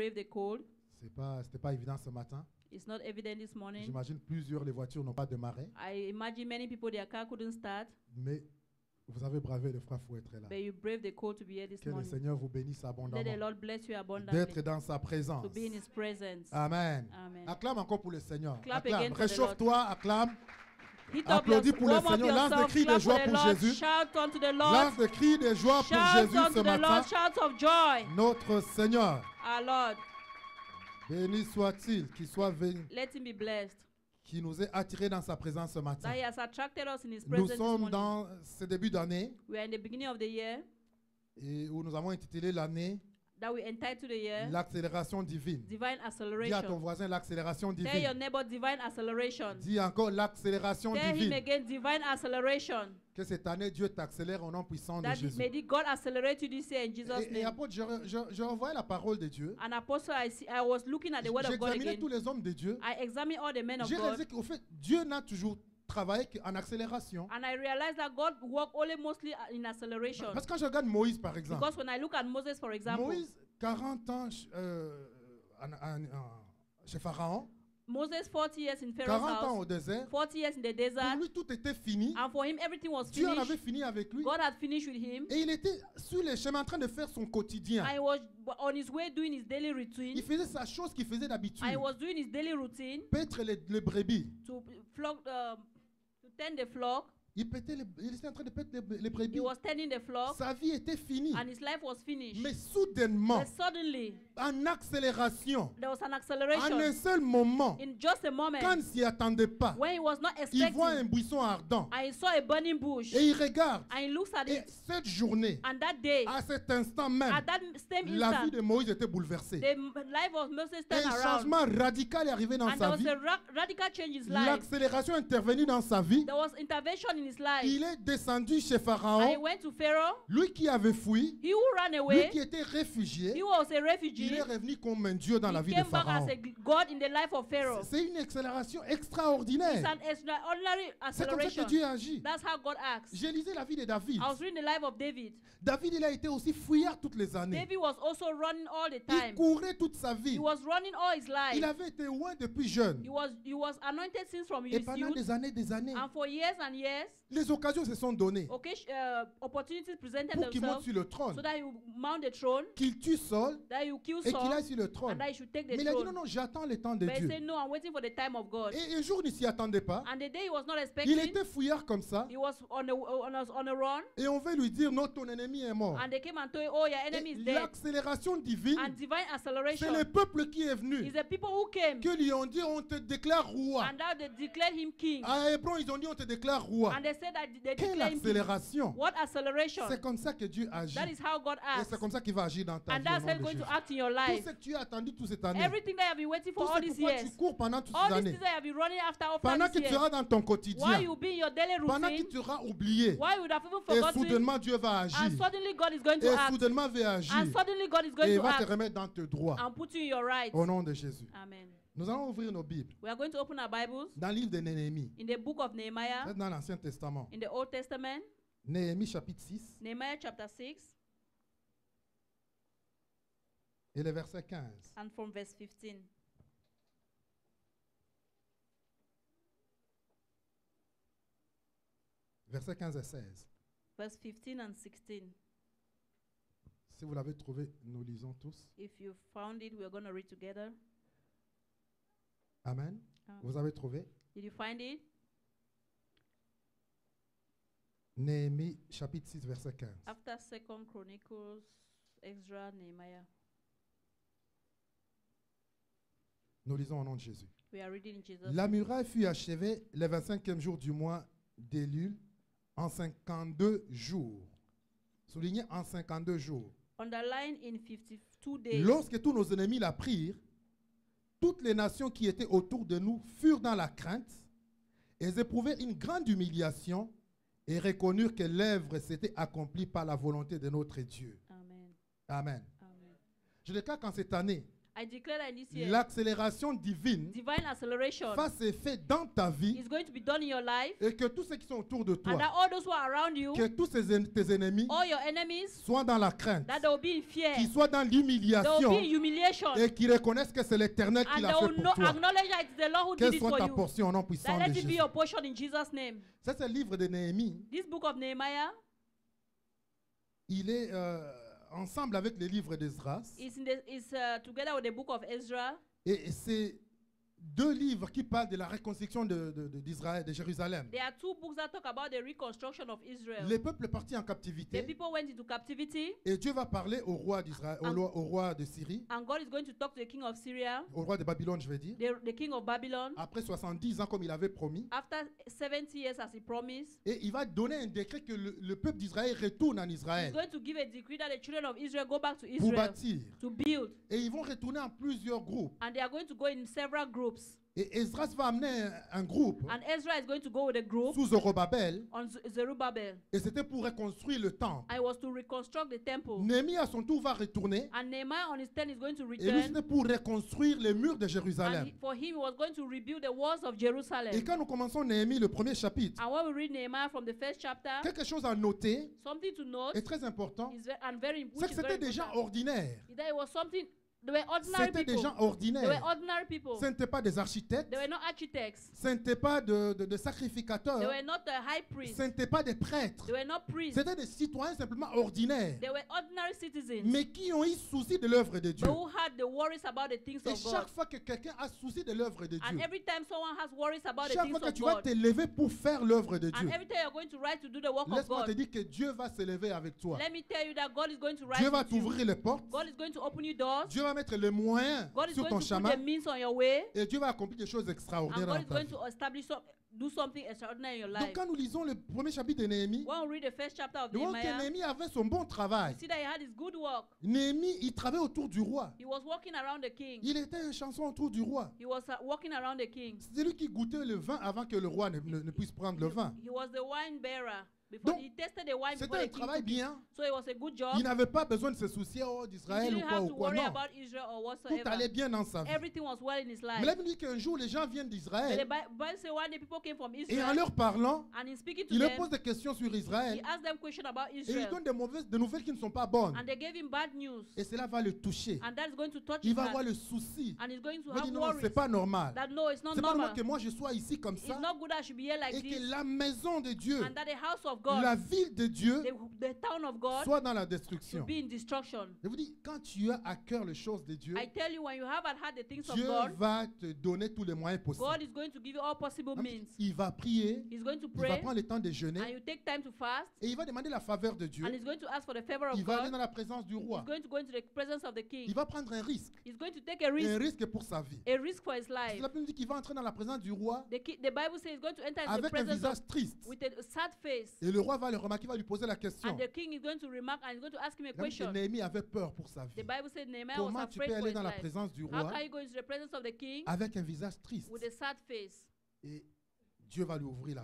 brave the cold. C'était pas évident ce matin. It's not evident this morning. J'imagine plusieurs, les voitures n'ont pas démarré. I imagine many people, their car couldn't start. Mais vous avez bravé le frère pour être là. But you braved the cold to be here this Que le morning. Seigneur vous bénisse Let the abondamment. Lord bless you abundantly. D'être dans sa présence. To be in His presence. Amen. Amen. Acclame encore pour le Seigneur. Clap Acclame. again for the Réchauffe-toi, acclame. Hit up Applaudis pour le warm up Seigneur. Lance des yourself, cris de clap joie for the pour Lord, Jésus. shout unto the Lord, Lance des cris de joie pour shout Jésus unto ce the matin. Lord, shout of joy. Notre Seigneur, Our Lord, béni soit-il, qu'il soit venu, let Him be blessed. qui nous ait attirés dans sa présence ce matin. That He has attracted us in His Nous presence this sommes morning. dans ce début d'année We are in the beginning of the year, et où nous avons intitulé l'année that we entitled the year l'accélération divine. Divine Dis à ton Acceleration. voisin l'accélération Tell your divine. neighbor divine acceleration. Dis encore l'accélération Tell him divine. again divine acceleration. Que cette année, Dieu t'accélère au nom puissant de That Jésus. may God accelerate you this year in Jesus' Et name. apôtre, je revoyais la parole de Dieu. And apostle, I was looking at the word of God J'examinais again. tous les hommes de Dieu. I examined all the men of J'ai God. réalisé qu'au fait, Dieu n'a toujours travaillé qu'en accélération. And I realized that God worked only mostly in acceleration. Parce que quand je regarde Moïse, par exemple, Because when I look at Moses, for example, Moïse, 40 ans chez Pharaon, Moses 40 years in Pharaoh's 40 ans au house, désert, 40 years in the pour desert, lui tout était fini. and for him everything was Dieu en avait finished. fini avec lui. God had finished with him, Et il était sur les chemins en train de faire son quotidien. and he was on his way doing his daily routine. Il faisait sa chose qu'il faisait d'habitude. And he was doing his daily routine Paître les brebis. to flock, to tend the flock. Il était en train de paître les He brebis. was tending the flock, Sa vie était finie. and his life was finished. Mais soudainement, But suddenly, en accélération, there was an en acceleration. un seul moment, In just a moment, quand il ne s'y attendait pas, when he was not il voit un expecting, buisson ardent and he saw a burning bush, et il regarde. and he looks at Et it, cette journée, and that day, à cet instant même, at that same la vie instant, de Moïse était bouleversée. the life of Moses Et turned un around, changement radical est arrivé dans and there sa was vie. a radical change in his life. L'accélération est intervenue dans sa vie. There was intervention in his life, Il est descendu chez and he Pharaon. went to Pharaoh. Lui qui avait fui, He who ran lui away, qui était réfugié, he was a il refugee. est revenu comme un Dieu dans la He vie de came back Pharaon. as a God in the life of Pharaoh. C'est une accélération It's extraordinaire. an extraordinary C'est comme ça que acceleration. Dieu agit. That's how God acts. J'ai lisé la vie de David. I was reading the life of David. David, il a été aussi fouillard toutes les années. David was also running all the Il time. courait toute sa vie. He was running all his life. Il avait été loin depuis jeune. He was anointed since from Et his pendant youth. des années, And for years and years, les occasions se sont données opportunities presented pour qu'il monte themselves sur le trône, so that he would mount the throne, qu'il tue Saul that he would kill et qu'il Saul, aille sur le trône. and that he should take Mais the il a dit non, throne. non, j'attends le temps de But he Dieu. said, no, I'm waiting for the time of God. Et un jour, il ne s'y attendait pas. And the day he was not Il expecting, était fouillard comme ça. he was on a run, Et on veut lui dire, non, ton ennemi est mort. and they came and told him, oh, your enemy Et is dead. l'accélération divine, And divine c'est acceleration le peuple qui est venu. is the people who came, Que lui ont dit, on te déclare roi. and now they declared him king. À Hébron, ils ont dit, on te déclare roi. And they said that they Quelle declared him king. accélération! What acceleration? C'est comme ça que Dieu agit. That is how God Et acts. c'est comme ça qu'il va agir dans ta And vie. that's Au how nom he's de going Jésus. to act in your Tout life. ce que tu as attendu toute cette année, Everything that you have been waiting tout for ce all these pourquoi years, tu cours pendant toutes ces all these années, things that you have been running after all pendant these que tu years, seras dans ton while quotidien, you be in your daily pendant que routine, tu auras oublié, while you would have even et forgotten, soudainement Dieu va agir. and suddenly God is going Et to act, soudainement il va agir. and suddenly God is Et going il to va te act, remettre dans tes droits. and put you in your rights. Au nom de Jésus. Amen. Nous allons ouvrir nos Bibles We are going to open our Bibles dans le livre de Néhémie. in the book of Nehemiah, C'est dans l'Ancien Testament. in the Old Testament, Néhémie chapitre 6 Nehemiah chapter 6, et le verset 15. and from verse 15. Versets 15 et 16. Verse 15 and 16. Si vous l'avez trouvé, nous lisons tous. If you found it, we're going to read together. Amen. Um, Vous avez trouvé? Did you find it? Néhémie chapitre 6, verset 15. After 2 Chronicles, Ezra, Nehemiah. Nous lisons au nom de Jésus. We are reading in Jesus' La name. muraille fut achevée le 25e jour du mois d'Élul en 52 jours. Soulignez en 52 jours. Underlined in 52 days. Lorsque tous nos ennemis la prirent, toutes les nations qui étaient autour de nous furent dans la crainte. Elles éprouvaient une grande humiliation et reconnurent que l'œuvre s'était accomplie par la volonté de notre Dieu. Amen. Amen. Amen. Je déclare qu'en cette année, I declare that in this year, l'accélération divine divine acceleration fasse effet dans ta vie is going to be done in your life, et que tous ceux qui sont autour de and toi, that all those who are around you, que tous tes ennemis all your enemies, soient dans la crainte, that they will be in fear, qu'ils soient dans they will be l'humiliation in humiliation, et qu'ils reconnaissent que c'est l'Éternel qui and l'a they fait will pour toi. acknowledge that it's the Lord who did Quelle it soit for ta you. portion au nom puissant That de let it be Jésus. your portion in Jesus' name. Ça, c'est le livre de Néhémie. This book of Nehemiah Il est ensemble avec le livre d'Esdras. is together with the book of Ezra. Et c'est deux livres qui parlent de la reconstruction d'Israël, de Jérusalem. There are two books that talk about the reconstruction of Israel. Les peuples partis en The captivité. people went into captivity, Et Dieu va parler au roi d'Israël, au roi de Syrie, and God is going to talk to the king of Syria, au roi de Babylone, je vais dire. the king of Babylon, Après 70 ans, comme il avait promis. after 70 years as he promised. Et il va donner un décret que le peuple d'Israël retourne en He's Israël going to give a decree that the children of Israel go back to pour Israel bâtir. to build, Et ils vont retourner en plusieurs groupes. and they are going to go in several groups. Et Esdras va amener un groupe And Ezra is going to go with a group sous Zorobabel. on Zerubbabel, Et c'était pour reconstruire le temple. and it was to reconstruct the temple. Néhémie à son tour va retourner. And Nehemiah on his turn is going to Et lui, return, c'était pour reconstruire les murs de and Jérusalem. for him he was going to rebuild the walls of Jerusalem. Et quand nous commençons Néhémie, le premier chapitre, And when we read Nehemiah from the first chapter, quelque chose à noter something to note est très important, is and very c'est which que is very c'était des gens important, ordinaires. is that it was something. They were ordinary C'était des people. gens They were ordinaires. ordinary people. Ce n'étaient pas des architectes. They were not architects. Ce n'étaient pas de They sacrificateurs. were not the high priests. Ce n'étaient pas des prêtres. They were not priests. C'était des citoyens simplement ordinaires, They were ordinary citizens, mais qui ont eu souci de l'œuvre de Dieu. but who had the worries about the things Et of God. chaque fois que quelqu'un a souci de l'œuvre de And Dieu, every time someone has worries about the chaque things fois que of tu vas God, te lever pour faire l'œuvre de and Dieu, every time you're going to rise to do the work of laisse-moi te God, dire que Dieu va se lever avec toi. let me tell you that God is going to rise Dieu va with you. t'ouvrir les portes. God is going to open you doors. Dieu va mettre les moyens God is sur going ton to put chemin. the means on your way. Et Dieu va accomplir des choses And extraordinaires God dans is ta going vie. to establish do something extraordinary in your Donc life. quand nous lisons le premier chapitre de Néhémie, When we read the first chapter of nous voyons que Nehemiah, Néhémie avait son bon travail. you see that he had his good work. Néhémie, il travaillait autour du roi. He was walking around the king. Il était un chanson autour du roi. He was walking around the king. C'est lui qui goûtait le vin avant que le roi ne puisse prendre le vin. He was the wine bearer. Before Donc, he tested the wine before C'était the un king travail took it. bien. So it was a good job. Il n'avait pas besoin de se soucier He d'Israël ou didn't quoi have ou to quoi. worry Non. about Israel or Tout allait whatsoever. bien dans sa vie. Everything was well in his Mais life. là, il dit qu'un jour, les gens viennent But the d'Israël Bible says one day people came from et en Israel, leur parlant, and in speaking to il leur them, pose des questions sur he Israël asked them questions about et il Israel. donne des nouvelles qui ne sont pas bonnes. And they gave him bad news. Et cela va le toucher. And that is going to touch Il his va avoir heart. le souci. And he's going to Il va have dire non, worries. c'est pas normal. That no, it's not C'est pas normal normal. que moi je sois ici comme It's ça not good that I should be here like et this. que la maison de Dieu, And that the house of God, la ville de Dieu, the town of God, soit dans la should destruction. be in destruction. Je vous dis, quand tu as à cœur les choses de Dieu, I tell you, when you have at heart the things of Dieu God, va te donner tous les moyens God possibles. is going to give you all possible means. Il va prier, He's going to il va pray, prendre le temps de and jeûner you take time to fast, et il va demander la faveur de Dieu. and he's going to ask for the favor of Il va aller God. dans la présence du He's roi. going to go into the presence of the Il king. va prendre un risque. He's going to take a Un risk risque pour sa vie. for his life. La Bible dit qu'il va entrer dans la présence du roi The Bible says he's going to enter into the avec un presence visage triste. with a sad face. Et le roi va le remarquer, va lui poser la question. And the king is going to remark and he's going to ask him a La Bible dit que question. Néhémie avait peur pour sa vie. The Bible said Nehemiah was Comment tu afraid peux for aller his dans la life. présence du How roi can you go into the presence of the king avec un visage triste? with a sad face? Et Dieu va lui ouvrir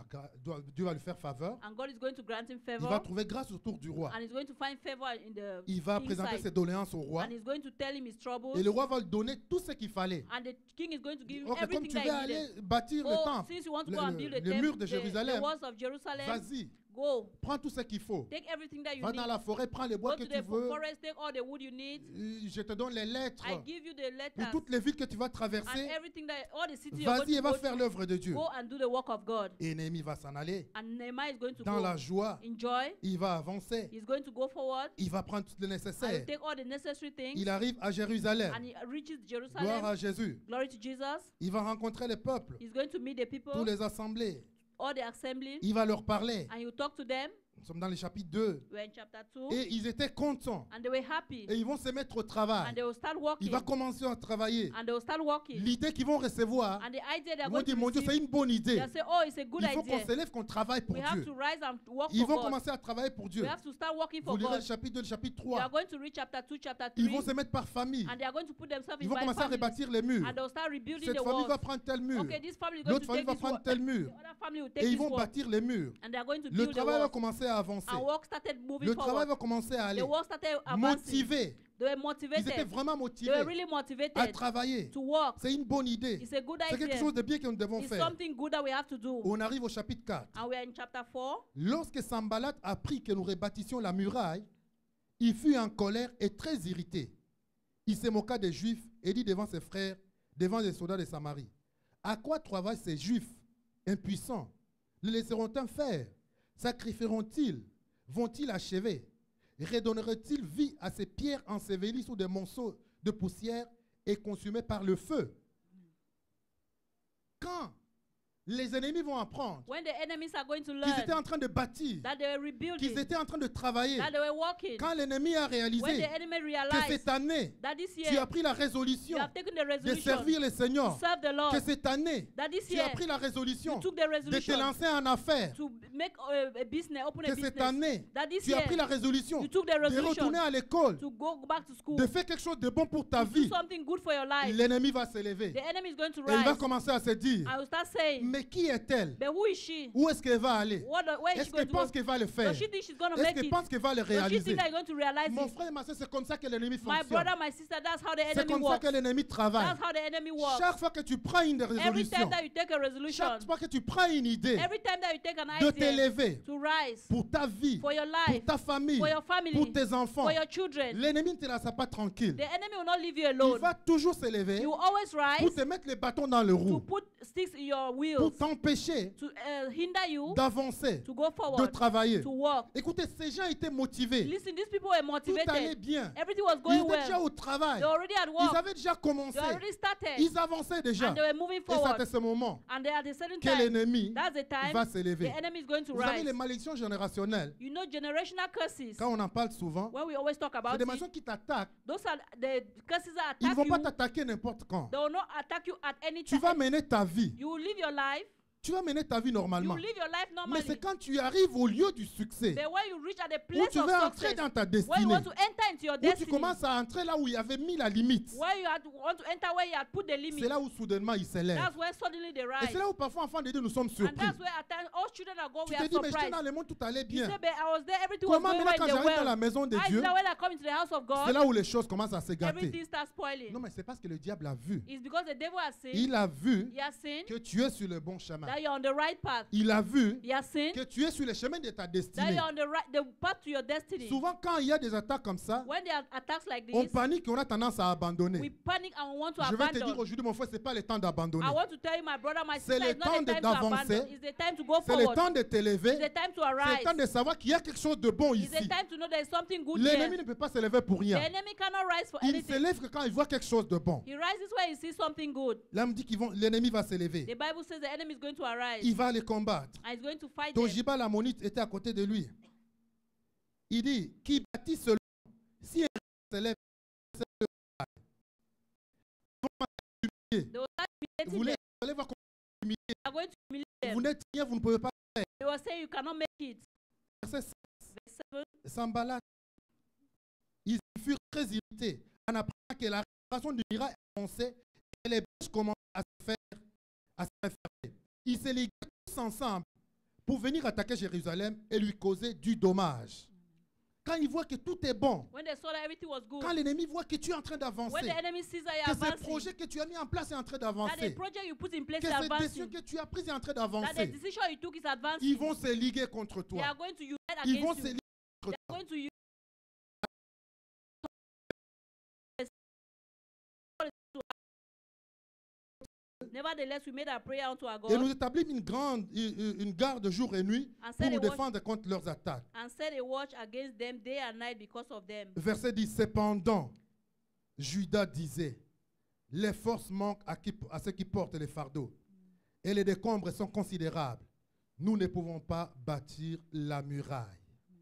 Dieu va lui faire faveur. And God is going to grant him Il va favor, trouver grâce autour du roi. and he's going to find favor in the Il va king's présenter side. ses doléances au roi. And he's going to tell him his troubles, Et le roi va lui donner tout ce qu'il fallait. and the king is going to give him Ok, comme everything tu veux that he aller needed. bâtir le Oh, temple, since you want to le- go and build le- the les temple, murs de Jérusalem, the walls of Jerusalem, vas-y, go. prends tout ce qu'il faut. Take everything that you Va need. dans la forêt, prends les Go bois que to tu the veux. forest, take all the wood you need. Je te donne les lettres I give you the pour letters toutes les villes que tu vas and traverser. everything that all the cities you're going Vas-y et to va go faire to. l'œuvre de Dieu. Go and do the work of God. Et Néhémie va s'en aller. And Nehemiah is going to Dans go la joie, in joy. il va avancer. He's going to go forward. Il va prendre tout le And nécessaire. he'll take all the necessary things. Il arrive à Jérusalem. And he reaches Gloire Jerusalem. à Jésus. Glory to Jesus. Il va rencontrer les peuples, He's going to meet the people, tous les assemblées. all the assembly, Il va leur parler. and he'll talk to them. Nous sommes dans le chapitre 2. We're in chapter 2. Et ils étaient contents. And they were happy. Et ils vont se mettre au travail. And they will start Il working. va commencer à travailler. And they will start working. L'idée qu'ils vont recevoir, And the idea they're ils vont going dire, to mon Dieu, c'est receive, une bonne idée. they'll say, oh, it's a good Il faut qu'on idea. se lève, qu'on travaille pour We have Dieu. to rise and work Ils for vont God. commencer à travailler pour Dieu. We have to start working Vous for lirez le God. chapitre 2, le chapitre We are 3. going to read chapter 2, chapter Ils 3. vont se mettre par famille. And they are going to put themselves Ils in vont by commencer à families. rebâtir les murs. And they'll start rebuilding Cette the famille walls. va prendre tel mur. Okay, this family is going L'autre to famille take va this prendre wall. tel mur. The other family will take Et ils this vont wall. bâtir les murs. And they are going to Le build the travail va walls. commencer à avancer. And work started moving Le travail forward. va commencer à aller. The work started advancing. Motivé. They were Ils étaient motivated. vraiment They were motivés really à motivated travailler. to work. C'est une bonne idée. It's a good C'est quelque idea. chose de bien que nous devons It's faire. something good that we have to do. On arrive au chapitre 4. And we are in chapter 4. Lorsque Sanballat apprit que nous rebâtissions la muraille, il fut en colère et très irrité. Il se moqua des Juifs et dit devant ses frères, devant les soldats de Samarie, à quoi travaillent ces Juifs impuissants? Les laisseront-ils faire? Sacrifieront-ils? Vont-ils achever? Redonneraient-ils vie à ces pierres ensevelies sous des monceaux de poussière et consumées par le feu? Quand les ennemis vont apprendre When the enemies are going to qu'ils étaient learn en train de bâtir, that they were qu'ils rebuilding, étaient en train de travailler, that they were working, quand l'ennemi a when réalisé the enemy que realized cette année, that this tu year as pris la you résolution have taken the de resolution servir le to Seigneur, serve the Lord, que cette année, that this tu as year pris la résolution you took the de te resolution lancer en affaires, to make a business, open a que cette business, année, that this tu as year pris la résolution you took the de resolution retourner à l'école, to go back to school, de faire quelque chose de bon pour ta to do vie. something good for your life. L'ennemi va se lever The enemy is going to et il va rise. commencer à se dire, I will start saying, mais qui est-elle? but who is she? Où est-ce qu'elle va aller? Where is Est-ce she going qu'elle to go? pense qu'elle va le faire? Does she think she's going to Est-ce make qu'elle it? pense qu'elle va le Does she réaliser? think that you're going to realize Mon it? frère et ma soeur, c'est comme ça que l'ennemi My fonctionne. brother, my sister, that's how the C'est enemy comme ça works. que l'ennemi travaille. That's how the enemy works. Chaque fois que tu prends une Every résolution, time that you take a resolution, chaque fois que tu prends une idée every time that you take an de idea t'élever to rise pour ta vie, for your pour life, ta famille, for your family, pour tes enfants, for your children, l'ennemi ne te laissera pas tranquille. the enemy will not leave you Il alone. va toujours s'élever You will always pour rise te mettre les bâtons dans le to roue, put sticks in your pour wheels, t'empêcher to hinder you d'avancer, to go de forward, travailler. to work. Écoutez, ces gens étaient motivés. Listen, these people were Tout allait motivated. bien. Everything was Ils going étaient déjà well. au travail. They were already at Ils work. avaient déjà commencé. They already started. Ils avançaient déjà. And they were moving Et c'est forward. à ce moment And they at a certain que time, l'ennemi that's the time va s'élever. the enemy is going to Vous savez, les rise. malédictions générationnelles, You know, generational curses, quand on en parle souvent, when we always talk c'est about des it, malédictions qui t'attaquent. those are the curses that Ils ne attack vont you. pas t'attaquer n'importe quand. They will not attack you at any Tu vas time. mener ta vie. You will live your life. Tu vas mener ta vie You normalement. will live your life Mais normally. c'est quand tu arrives au lieu du succès, But when you reach at the où place tu of veux entrer success, dans ta when you destinée, want to enter into your où tu destiny, commences à entrer là où il y avait mis la limite, where you want to enter where you had put the limit, c'est là où soudainement il s'élève. that's where suddenly they Et rise. c'est là où parfois, enfants de Dieu, nous sommes And surpris. that's where at times all children are going, Tu we te are dis, mais j'étais surprised. dans le monde, tout allait You bien. say, but I was there, everything was Comment going maintenant well quand in the j'arrive dans la world. maison de How is Dieu, that when I come into the house of c'est God, là où les choses commencent à se gâter. everything starts spoiling? Non, mais c'est parce que le diable a vu. It's because the devil has seen, Il a vu he has seen que tu es sur le bon chemin. that you're on the right path. Il a vu He has seen que tu es sur le chemin de ta that destinée. you're on the path to your destiny. Souvent, quand il y a des attaques comme ça, When there are attacks like on this, panique et on a tendance à we abandonner. panic and we want to Je vais te dire abandon. aujourd'hui, mon frère, ce n'est pas le temps d'abandonner. I want to tell you, my brother, my C'est sister, le it's not temps the time to d'avancer. abandon. It's the time to go C'est le forward. temps de It's t'élever. the time to C'est le arise. temps de savoir qu'il y a quelque chose de bon It's the ici. time to know there is something good L'ennemi here. ne peut pas se lever pour The rien. enemy cannot rise for Il ne anything. s'élève que quand il voit quelque chose de bon. He rises when he sees something good. Là, on me dit que l'ennemi va s'élever. The Bible says the enemy is going to arise Il va les combattre. and he's going to fight them. Tojiba l'ammonite était à côté de lui. Il dit, qui bâtit selon, si un s'élève, c'est le travail. They will start Vous humiliating voulez, them. vous allez voir comment They are going to humiliate vous them. n'êtes rien, vous ne pouvez pas. They will say you cannot make it. Verset 7, Verse 7. Sanballat, ils furent très irrités en apprenant que la réparation du miracle annonçait et les bêches commençaient à se faire. Ils se liguaient tous ensemble pour venir attaquer Jérusalem et lui causer du dommage. Quand ils voient que tout est bon, When they saw that everything was good, quand l'ennemi voit que tu es en train when d'avancer, the enemy sees that que you're ce advancing, projet que tu as mis en place est en train that the d'avancer, project you put in place que is cette décision advancing, que tu as prise est en train that the d'avancer, decision you took is advancing, ils vont se liguer contre they toi. are going to unite Ils vont against se you. liguer contre They are toi. going to unite. Nevertheless, we made our prayer unto our Et nous God établissons une garde jour et nuit and pour set nous a watch défendre contre leurs attaques. and set a watch against them day and night because of them. Verset 10. Cependant, Judas disait, les forces manquent à ceux qui portent les fardeaux et les décombres sont considérables. Nous ne pouvons pas bâtir la muraille.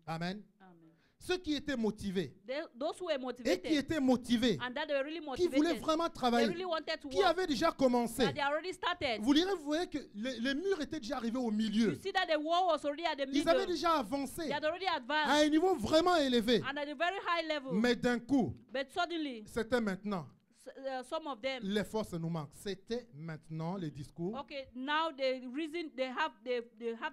Amen. Amen. Ceux qui étaient motivés Those who were et qui motivated étaient motivés, and that they were really qui voulaient motivated, vraiment they travailler, really wanted to qui work, avaient déjà commencé. that they already started. Vous voyez que les murs étaient déjà arrivés au You milieu. see that the wall was already at the Ils avaient middle. déjà avancé They had already à advanced un niveau vraiment élevé. and at a very high level. Mais d'un coup, But suddenly, c'était maintenant. some of them, Les forces nous manquent. C'était maintenant les discours. okay, now the reason they have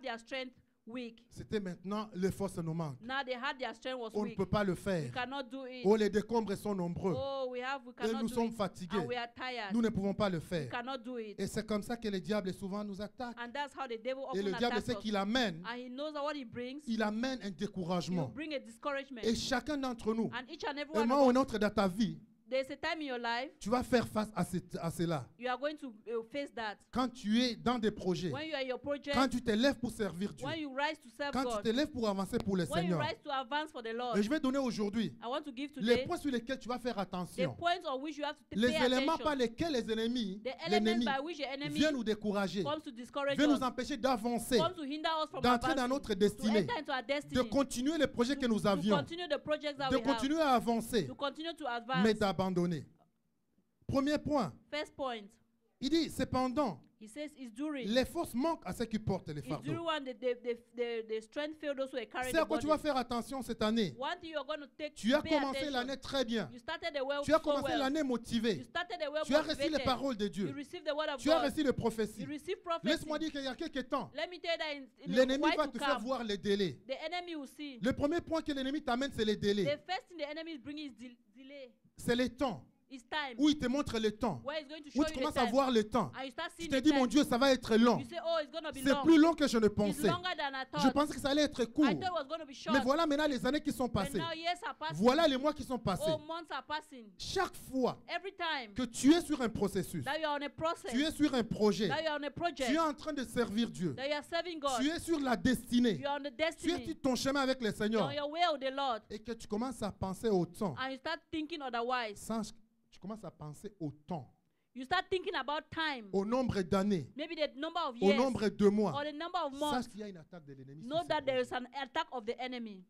their strength weak. C'était maintenant, les forces nous manquent. Now they had their strength was On ne weak. peut pas le We faire. cannot do it. Oh, les décombres sont nombreux. Oh, we Et cannot nous do sommes it. fatigués. And we are tired. Nous ne pouvons pas le We faire. cannot do it. Et c'est comme ça que le diable souvent nous attaque. And that's how the devil Et often le diable attacks sait us. qu'il amène, And he knows that what he brings, il amène un he will découragement. bring a discouragement. Et chacun d'entre nous, And each and every un one moment ou of un us, autre dans ta vie, there's a time in your life tu vas faire face à cela. you are going to face that. Quand tu es dans des projets, When you are in your project, quand tu te lèves pour servir Dieu, when you rise to serve quand tu God, te lèves pour avancer pour le when you Seigneur. rise to advance for the Lord, Et je vais donner aujourd'hui I want to give les today points sur lesquels tu vas faire the attention. points on which you have to Les pay éléments attention. par lesquels les ennemis, The elements by which the enemy viennent nous décourager, comes to discourage viennent us, nous empêcher d'avancer, comes to hinder us from d'entrer dans advancing, notre to destinée, enter into our de destiny, continuer les projets que nous to avions, continue the projects that de we have, continuer à avancer, to continue to advance. mais d'abandonner. Premier point, First point, il dit cependant, he says, it's during. les forces manquent à ceux qui portent les It's during fardeaux. when the strength fail those who are carrying C'est à the quoi tu vas body. faire attention cette année. One thing you're going to take, Tu as pay commencé attention. l'année très bien. You started the well Tu as so commencé well. l'année You motivé. started the well Tu as reçu les motivated. paroles de You Dieu. received the word of Tu as God. reçu les prophéties. You received prophecy. Laisse-moi dire qu'il y a quelques temps, Let me tell you that in l'ennemi while va to te faire come, voir les délais. the enemy will see. Le premier point que l'ennemi t'amène, c'est les The délais. first thing the enemy is bringing is delay. C'est les temps. It's time. Où il te montre le temps. Where he's going to Où show tu you the commences à time. voir le temps. And you start Tu seeing te the dis, time. mon Dieu, ça va être long. You say, oh, it's going to be C'est long. plus long que je ne It's pensais. longer than I thought. Je pensais que ça allait être court. I thought it was going to be short. Mais voilà maintenant les années qui sont But passées. now years are passing. Voilà les mois qui sont passés. Oh, months are passing. Chaque fois Every time que tu es sur un processus, that you are on a process, tu es sur un projet, that you are on a project, tu es en train de servir Dieu, that you are serving God, tu es sur la destinée, you are on the tu es destiny, sur ton chemin avec le you are Seigneur on your way with the Lord, et que tu commences à penser au temps. and you start thinking otherwise. Sache, tu commences à penser au temps, You start thinking about time, au nombre d'années, maybe the number of au years, nombre de mois. or the number of Sache months. qu'il y a une attaque de l'ennemi. sur Know ce that there projet. is an attack of the enemy.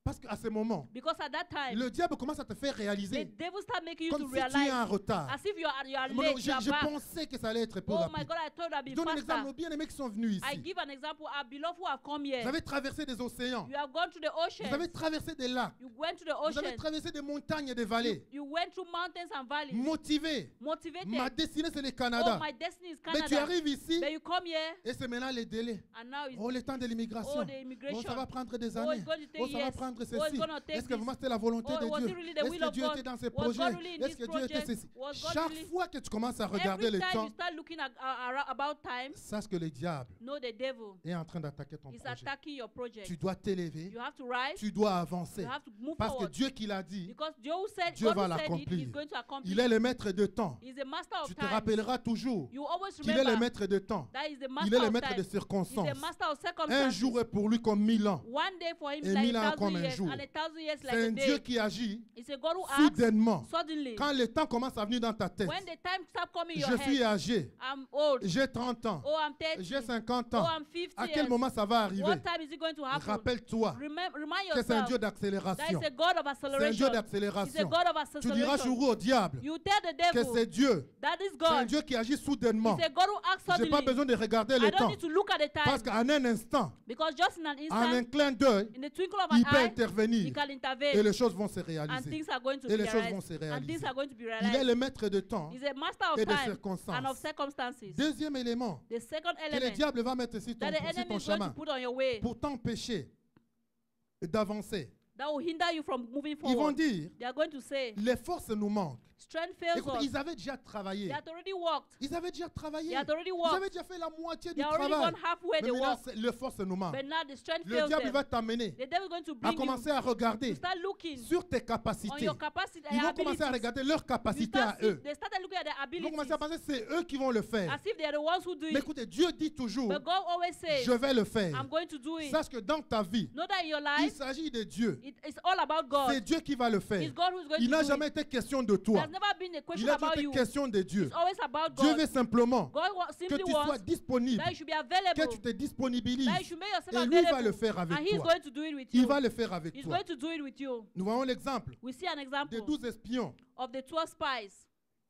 Parce qu'à ce moment, Because at that time, le diable commence à te faire the réaliser devil start making you comme to si tu es realize en retard. as if you are Mon late, Dieu, you are je back. pensais que ça allait être plus Oh my rapide. God, I thought I'd Je be donne un exemple, faster. nos bien-aimés qui sont venus I ici. give an example. Our beloved who have come here. Vous avez traversé des océans. You have gone to the Vous avez ocean. traversé des lacs. You went to the Vous avez ocean. traversé des montagnes et des vallées. You went through mountains and valleys. Motivé. Motivated. Ma destinée, c'est le Oh, Canada. my destiny is Mais tu Canada. arrives ici But you come here et c'est maintenant les délais. and now it's Oh, le temps de l'immigration. oh, the Oh, immigration. ça va prendre des Oh, années. it's going to take Oh, ça va years. prendre Oh, it's ceci. going to take Est-ce que this. vraiment c'était la volonté Oh, de was Dieu? it really the Est-ce will que of Dieu God? était dans ces Was projets? God really in Est-ce this que Dieu était project? ceci? Was God Chaque really- fois que tu commences à regarder Every le time temps, you start looking at about time, sache que le diable know the devil est en train d'attaquer ton is projet. attacking your project. Tu dois t'élever. You have to rise. Tu dois avancer. You have to move Parce que forward. Dieu qui l'a dit, Because Joe said, Dieu God va who said it, l'accomplir. he's going to accomplish il est le maît de temps. it. He's a master of Tu te time. rappelleras toujours You always qu'il est le remember maître de temps. that he's the Il master est le of maître de time. He's circonstances. the master of Un circumstances. jour est pour lui comme 1000 ans. One day for him Et is like 1000 ans 1,000 comme un years, jour. and 1,000 years like C'est a un Dieu day. qui agit It's a God who acts soudainement. suddenly. Quand le temps commence à venir dans ta tête, When the time starts coming in je your suis head, âgé, I'm old. j'ai 30 ans, Oh, I'm 30. j'ai 50 Oh, ans. I'm 50 À quel years. moment ça va arriver? What time is it going to happen? Rappelle-toi Remind que c'est un yourself Dieu that d'accélération. is a God of C'est un acceleration. Dieu He's a d'accélération. God of Tu diras acceleration. toujours au diable You tell the que devil c'est Dieu. that is C'est un God. Dieu qui agit soudainement. He's a God who acts Je n'ai pas suddenly. besoin de regarder I le don't temps. need to look at the Parce time. qu'en un instant, Because just in an en un instant, clin d'œil, in the twinkle of il an peut eye, he intervenir. can Et intervene. les choses vont se And réaliser. things are going to Et be les choses vont realized. se And réaliser. things are going to be Il est realized. le maître de temps He's a master of et de time and of circonstances. circumstances. Deuxième élément The second que le element diable va mettre sur that the sur enemy ton is going to chemin put on your way pour t'empêcher d'avancer. that will hinder you from moving Ils vont forward. dire, They are going to say, les forces nous manquent. strength fails Écoute, us. ils avaient déjà travaillé. They had already worked. Ils avaient déjà travaillé. They had already Ils worked. avaient déjà fait la moitié They du are already travail. gone halfway Mais the maintenant, work. les forces nous manquent. But now the strength Le fails diable them. va t'amener The devil is going to à bring you commencer à regarder to start looking sur tes on capacités. your capacity and Ils your vont commencer à abilities. regarder leurs You capacités à start eux. they started looking at their Ils vont abilities commencer à penser que c'est eux qui vont le faire. as if they are the ones who do Mais it. écoutez, Dieu dit toujours, But God always says, je vais le faire. I'm going to do it. Sache que dans ta vie, Know that in your il life, s'agit de Dieu. it's all about C'est God. Dieu qui va le faire. It's God who's going Il to n'a do jamais it. été question de toi. There's never been a question Il a about toujours été you. question de Dieu. It's always about Dieu God. veut simplement God que simply tu sois wants disponible, that you should be que available. tu te disponibilises. That you should make yourself Et lui va le available. faire And avec he's toi. going to do it with Il you. va le faire avec He's toi. going to do it with you. Nous voyons l'exemple We see an des example 12 espions of the 12 spies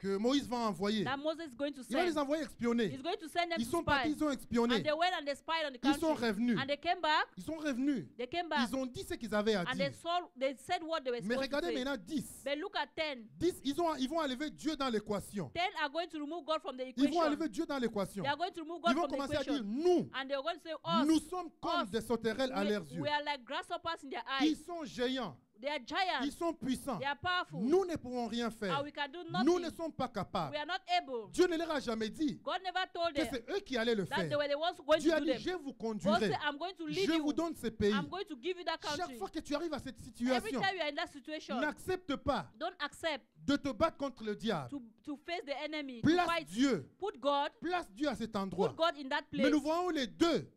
que Moïse va envoyer. that Moses is going to Il va les send. envoyer espionner. He's going to send them Ils to sont partis, spy. ils ont espionné. And they went and they spied on the Ils sont country. revenus. And they came back. Ils sont revenus. They came back. Ils ont dit ce qu'ils avaient à And dire. they said what they were Mais supposed to regardez say. maintenant 10. But look at 10. 10, ils vont enlever Dieu dans l'équation. 10 are going to remove God from the Ils vont equation. enlever Dieu dans l'équation. They are going to remove Ils God vont from the commencer à dire, equation. nous, And they're going to say, us, nous sommes comme us, des sauterelles à leurs yeux. we are like grasshoppers in their Ils eyes. sont géants. They are Ils giants. sont puissants. They are powerful. Nous ne pourrons rien faire. And we can do Nous ne nothing. sommes pas capables. We are not able. Dieu ne leur a jamais dit God never told que them c'est eux qui allaient le that faire. they were the ones going Dieu to a do dit, them. je vous God conduirai. said, I'm going to lead Je vous you. donne ce pays. I'm going to give you that Chaque country. fois que tu arrives à cette Every situation, time you are in that situation, n'accepte pas don't accept de te battre contre le diable. to face the enemy. To Place fight. Dieu. Put God. Place Dieu à cet Put endroit. God in that place. Mais nous voyons les deux.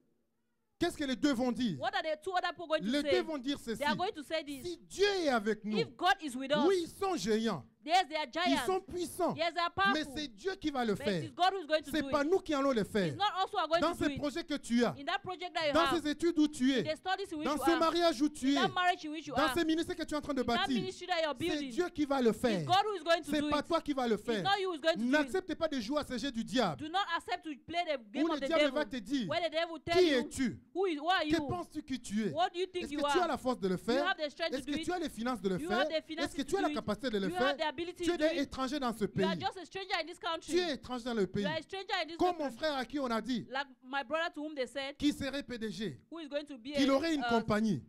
Qu'est-ce que les deux vont dire? What are the two other people going to Les say? deux vont dire ceci. They are going to say this. Si Dieu est avec nous, If God is with us, oui, ils sont géants. yes, they are Ils giants. sont puissants. Yes, they are Mais powerful. c'est Dieu qui va le But it faire. is God who is going to Ce n'est do pas it. nous qui allons le faire. It's not us who are going Dans to do ces it. projets que tu as, In that project that you dans have, ces études où tu in es, the studies in which dans you ce are, mariage où tu in es, that marriage in which you dans are, ce ministère que tu es en train de in that bâtir, ministry that you're c'est building, Dieu qui va le it's faire. God who is going to C'est do pas it. toi qui vas le It's faire. not you who is going to do it. N'accepte pas de jouer à ce jeu du diable. Do not accept to play the game Où of le the diable devil. va te dire, Where the devil will tell qui you, es-tu? who are Que you? penses-tu que tu es? What do you think Est-ce you que tu as are? la force de le You faire? have the strength to Est-ce do que it. tu as les finances de le You faire? have the finances Est-ce que to tu as do la it. capacité de le You faire? have the ability Tu to do es it. étranger dans ce You pays. are just a stranger in this country. Tu es étranger dans le You pays. are a stranger in this Comme mon country. frère à qui on a dit Like my brother to whom they said, qu'il serait PDG, who is going to be qu'il aurait une a, compagnie,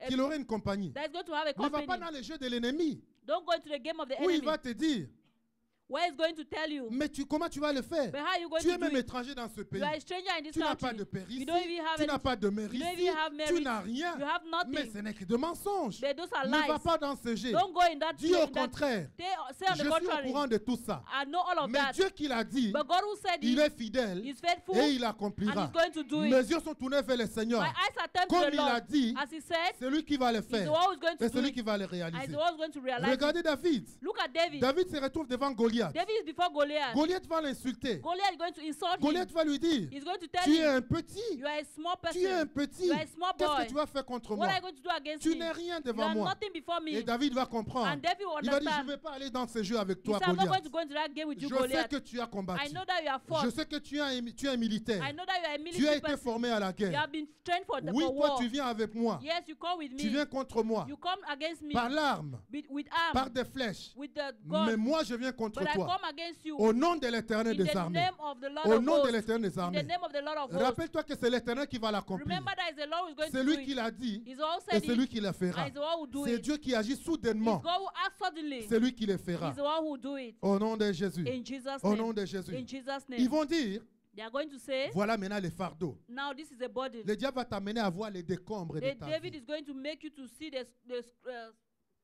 a- qu'il aurait une compagnie. that is going to have a Ne va pas company. dans les jeux de l'ennemi Don't go into the game of the où il enemy. va te dire, Where he's going to tell you. mais comment tu vas le faire? But how are you going Tu es to do même it? étranger dans ce You pays. are a stranger in this Tu n'as pas country. de père ici, You don't even have tu n'as any, pas de mère you don't ici, even have tu marriage. n'as rien. You have Mais nothing. ce n'est que de mensonges. But those are Ne va lies. pas dans ce jeu. Don't go in that Dis au in that- contraire, Say on je the suis au contrary. courant de tout ça. I know all of Mais that. Dieu qui l'a dit, But God who said il it est fidèle is faithful et il and accomplira. he's going to do Mes it. yeux sont tournés vers le Seigneur. My eyes are turned Comme to the il a Lord. dit, As he said, c'est lui qui va le he's the faire. one who's going Et to c'est do lui it. qui va le And he's réaliser. the one who's going to realize it. Regardez David. Look at David. David se retrouve devant Goliath. David is before Goliath. Goliath va l'insulter. Goliath is going to insult him. Goliath va lui dire, He's going to tell tu es him, un petit, you are a small tu es un person. petit. You are a small Qu'est-ce boy. que tu vas faire contre What moi? are you going to do against Tu me? n'es rien You devant are moi. nothing before me. Et David va comprendre. And David will Il va dire, je understand. ne vais pas aller dans ce jeu avec He toi, said, I'm not going Goliath. to go into that game with you, Je sais Goliath. que tu as I combattu. know that you are Je fought. sais que tu es un militaire. I know that you are a Tu as military été person. formé à la You guerre. have been trained for Oui, for toi, war. tu viens avec moi. Yes, you come with Tu me. viens contre moi. You come against me Par l'arme, with arms, par des flèches. with the Mais gun. moi, je viens contre But I toi. come against you Au nom de l'Éternel in des the armées. name of the Lord Au of nom de hosts. l'Éternel des In the armées. name of the Lord of hosts. Rappelle-toi que c'est l'Éternel qui va l'accomplir. Remember that is the Lord who is going C'est to do lui qui it. l'a dit He's all et said c'est lui it. qui le fera. And he's the one who do C'est it. Dieu qui agit It's soudainement. God who acts suddenly. C'est lui qui le fera. He's the one who do it. Au nom de Jésus. In Jesus' Au nom name. de Jésus. In Jesus' Ils name. vont dire, They are going to say, voilà maintenant les fardeaux. now this is a burden. Le diable va t'amener à voir les décombres de ta David vie. is going to make you to see the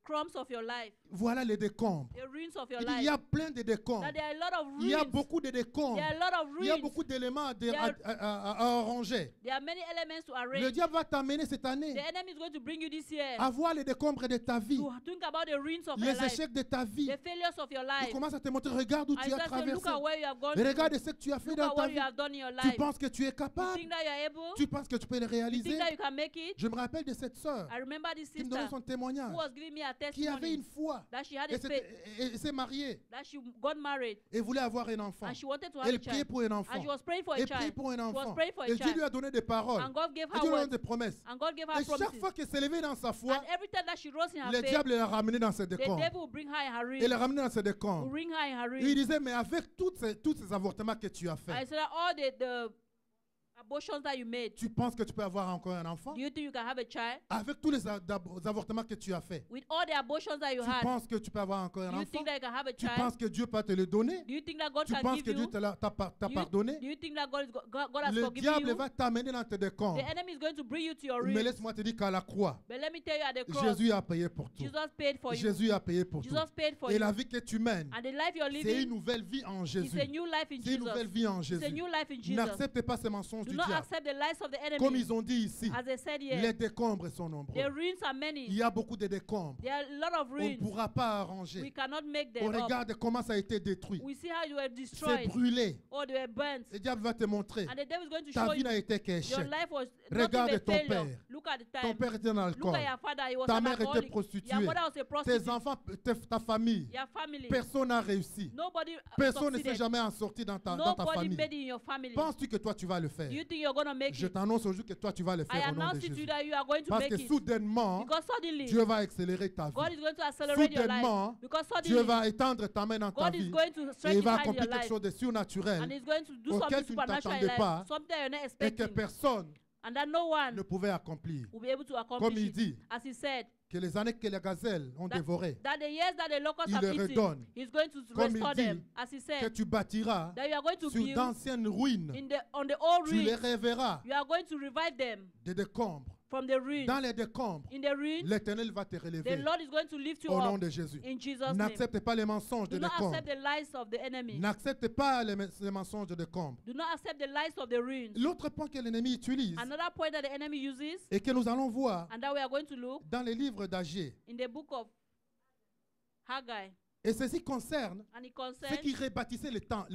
crumbs of your life, Voilà les décombres. the ruins of your Il dit, il life. y a plein de décombres. That there are a lot of Il y a ruins. beaucoup de décombres. There are a lot of Il y a ruins. beaucoup d'éléments There are- à arranger. There are many elements to Le arrange. diable va t'amener cette année The enemy is going to bring you this year à voir les décombres de ta vie, to think about the ruins of your les life, échecs de ta vie. the failures of your Il life. commence à te montrer, regarde où And tu as just say, look traversé. at where you have gone Et to. regarde ce que tu as fait Look dans at ta what vie. you have done in your Tu life. penses que tu es You capable? think that you are able? Tu penses que tu peux le You réaliser? think that you can make it? Je me rappelle de cette sœur I remember this qui me donnait sister son témoignage, who was giving me a qui avait testimony une foi that she had et a faith, s'est mariée that she got married et voulait avoir un enfant. and she wanted to have Elle a priait child. pour un enfant. And she was praying for a Elle priait child. pour un She was enfant. praying for a Et Dieu child. lui a donné des paroles. And God gave Et her Dieu lui a donné words. des promesses. And God gave her Et chaque promises. fois qu'elle s'est levée dans sa foi, And every time that she rose in her le faith, diable l'a ramenée dans ses the décombres. devil will bring her in her Il reign. l'a ramenée dans ses Will décombres. bring her in her Et il reign. disait, mais avec tous ces avortements que tu as I faits, said that all the abortions that you made, tu penses que tu peux avoir encore un enfant? do you think you can have a child? Avec tous les avortements que tu as faits, With all the abortions that you tu had, penses que tu peux avoir encore un do you enfant? think that you can have a Tu child? penses que Dieu peut te le donner? Do you think that God Tu can penses give que Dieu you? t'a Do you, pardonné? do you think that God has Le forgiven diable you? va t'amener dans tes décombres. The enemy is going to bring you to your Mais ruin. laisse-moi te dire qu'à la croix, But let me tell you, at the cross, Jésus a payé pour tout. Jesus paid for you. Jésus a payé pour tout. Jesus paid for Et you. la vie que tu mènes, And the life you're c'est une living nouvelle vie en is Jésus. a new life in C'est une Jesus. nouvelle vie en It's a Jésus. new life in Jesus. N'accepte pas ces mensonges du not diable. accept the lies of the Comme enemy. ils ont dit ici, As they said les here, décombres sont nombreux. the ruins are Il many. y a beaucoup de décombres. There are a lot of On ne ruins. pourra pas We arranger. cannot make On them up. regarde comment ça a été détruit. We see how you were C'est destroyed brûlé. or they were burnt. Le diable va te montrer. And the devil is going to Ta show vie you n'a été your qu'échec. life was Regarde not ton even failure. père. Look at the Ton time. père était dans Look l'alcool. at your father. He was Ta an mère était alcoholic. Your prostituée. mother was a Tes prostitute. enfants, ta famille. Your family. Personne n'a réussi. Nobody Personne ne s'est succeeded. jamais en sorti dans ta Nobody famille. made it in your family. Penses-tu que toi tu vas le faire? Do you think you're going to make Je it? t'annonce aujourd'hui que toi tu vas le I faire au nom de announce it to you Jésus. that you are going to Parce make que it. soudainement, Because suddenly, Dieu va accélérer ta God vie. is going to accelerate your life. Soudainement, Because Dieu suddenly, va étendre ta main dans ta God is vie going to et stretch il his va hand in accomplir your quelque life. chose de surnaturel And he's going to do auquel something tu ne supernatural in t'attendais life. pas Something that you're not et que expecting. personne And that no one ne pouvait accomplir. will be able to Comme accomplish il it. dit, As he said, que les années que les gazelles ont That- dévorées, that the years that the locusts Il have le eaten, redonne. he's going to Comme il restore dit, them. As he que said, tu bâtiras that you are going to sur build d'anciennes ruines, on the old tu les ruins. rêveras You are going to revive them des décombres. from the ruins. Dans les décombres, In the ruins, l'Éternel va te the relever Lord is going to lift you au nom up de Jésus. in Jesus' name. N'accepte pas les mensonges de Do not décombres. accept the lies of the enemy. N'accepte pas les mensonges de décombres. Do not accept the lies of the ruins. L'autre point que l'ennemi utilise Another point that the enemy uses, et que nous allons voir and that we are going to look dans les livres d'Agé, in the book of Haggai, et ceci concerne and it ceux concerns qui rebâtissaient le temple.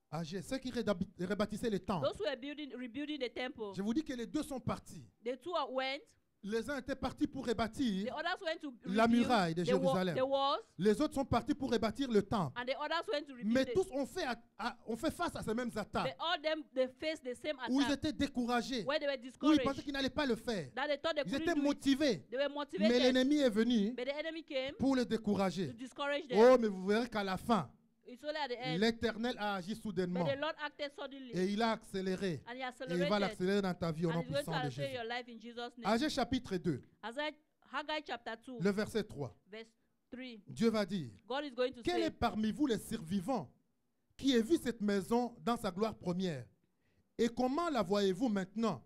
Agé, ceux qui rebâtissaient le temple. those who are rebuilding the temple. Je vous dis que les deux sont partis. The two went. Les uns étaient partis pour The rebâtir others went to la rebuild muraille de Jérusalem. the walls, Les autres sont partis pour rebâtir le temple. and the others went to rebuild Mais it. tous ont fait face à ces mêmes attaques They faced the same où ils attack, étaient découragés, where they were où ils discouraged, pensaient qu'ils n'allaient pas le faire. that they thought they Ils couldn't étaient do it. motivés, They were mais motivated, l'ennemi est venu but the enemy came pour les to décourager. discourage them. Oh, mais vous verrez qu'à la fin, It's only at the end. l'Éternel a agi But soudainement the Lord acted suddenly, et il a accéléré. and he Et il va accelerated, l'accélérer dans ta vie au and nom he's going to puissant de accelerate Jésus. your life in Jesus' name. Agé chapitre 2, Haggai chapter 2, le verset 3. verse 3. Dieu va dire, God is going to quel say, est parmi vous les survivants qui ait vu cette maison dans sa gloire première? Et comment la voyez-vous maintenant,